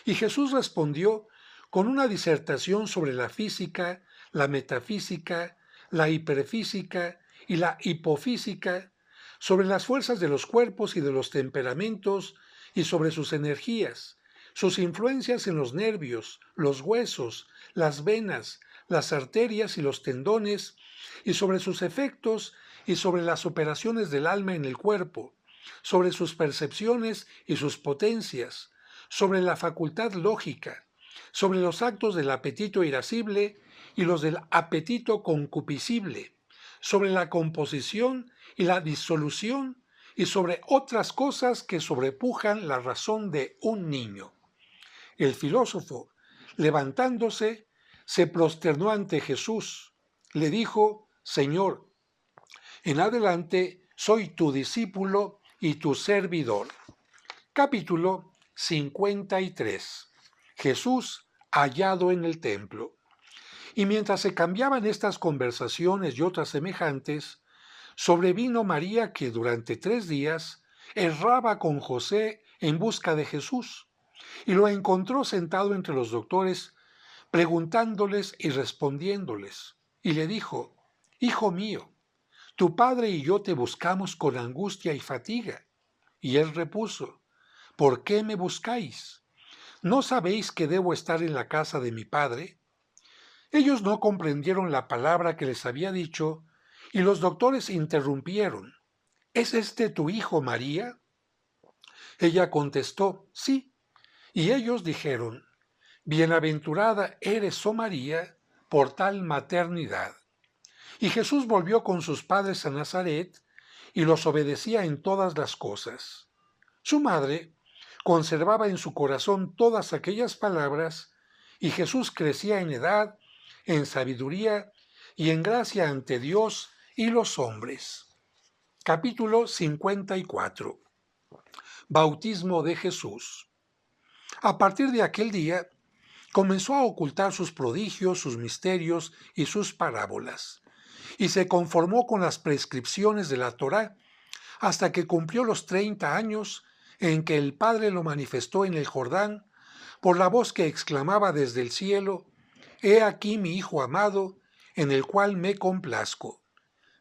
Y Jesús respondió con una disertación sobre la física, la metafísica, la hiperfísica y la hipofísica, sobre las fuerzas de los cuerpos y de los temperamentos, y sobre sus energías, sus influencias en los nervios, los huesos, las venas, las arterias y los tendones, y sobre sus efectos y sobre las operaciones del alma en el cuerpo, sobre sus percepciones y sus potencias, sobre la facultad lógica, sobre los actos del apetito irascible y los del apetito concupiscible, sobre la composición y la disolución, y sobre otras cosas que sobrepujan la razón de un niño. El filósofo, levantándose, se prosternó ante Jesús. Le dijo: Señor, en adelante soy tu discípulo y tu servidor. Capítulo 53. Jesús hallado en el templo. Y mientras se cambiaban estas conversaciones y otras semejantes, sobrevino María, que durante 3 días erraba con José en busca de Jesús, y lo encontró sentado entre los doctores, preguntándoles y respondiéndoles. Y le dijo: Hijo mío, tu padre y yo te buscamos con angustia y fatiga. Y él repuso: ¿por qué me buscáis? ¿No sabéis que debo estar en la casa de mi padre? Ellos no comprendieron la palabra que les había dicho, y los doctores interrumpieron: ¿es este tu hijo, María? Ella contestó: sí. Y ellos dijeron: bienaventurada eres, oh María, por tal maternidad. Y Jesús volvió con sus padres a Nazaret, y los obedecía en todas las cosas. Su madre conservaba en su corazón todas aquellas palabras, y Jesús crecía en edad, en sabiduría y en gracia ante Dios y los hombres. Capítulo 54. Bautismo de Jesús. A partir de aquel día, comenzó a ocultar sus prodigios, sus misterios y sus parábolas, y se conformó con las prescripciones de la Torá, hasta que cumplió los 30 años en que el Padre lo manifestó en el Jordán, por la voz que exclamaba desde el cielo: «He aquí mi Hijo amado, en el cual me complazco»,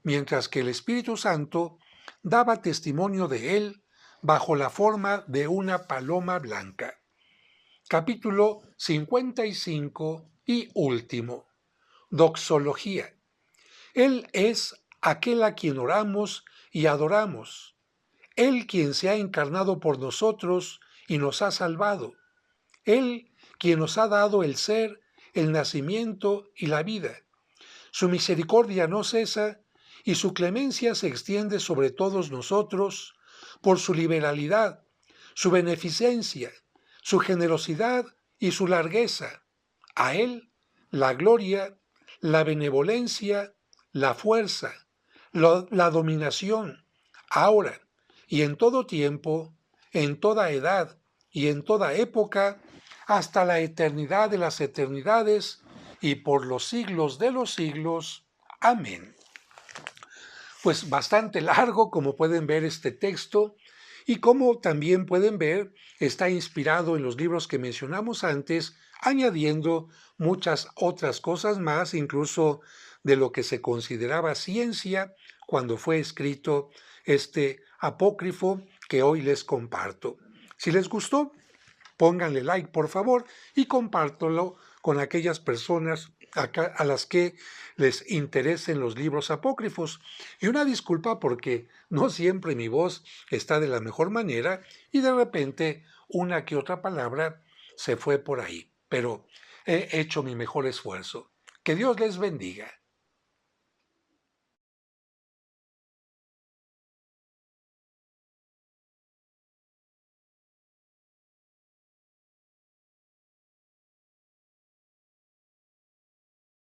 mientras que el Espíritu Santo daba testimonio de él bajo la forma de una paloma blanca. Capítulo 55 y último. Doxología. Él es aquel a quien oramos y adoramos. Él quien se ha encarnado por nosotros y nos ha salvado. Él quien nos ha dado el ser, el nacimiento y la vida. Su misericordia no cesa y su clemencia se extiende sobre todos nosotros por su liberalidad, su beneficencia, su generosidad y su largueza. A Él la gloria, la benevolencia, la fuerza, la dominación, ahora y en todo tiempo, en toda edad y en toda época, hasta la eternidad de las eternidades y por los siglos de los siglos. Amén. Pues bastante largo, como pueden ver, este texto, y como también pueden ver, está inspirado en los libros que mencionamos antes, añadiendo muchas otras cosas más, incluso de lo que se consideraba ciencia cuando fue escrito este apócrifo que hoy les comparto. Si les gustó, pónganle like, por favor, y compártelo con aquellas personas a las que les interesen los libros apócrifos. Y una disculpa porque no siempre mi voz está de la mejor manera y de repente una que otra palabra se fue por ahí, pero he hecho mi mejor esfuerzo. Que Dios les bendiga.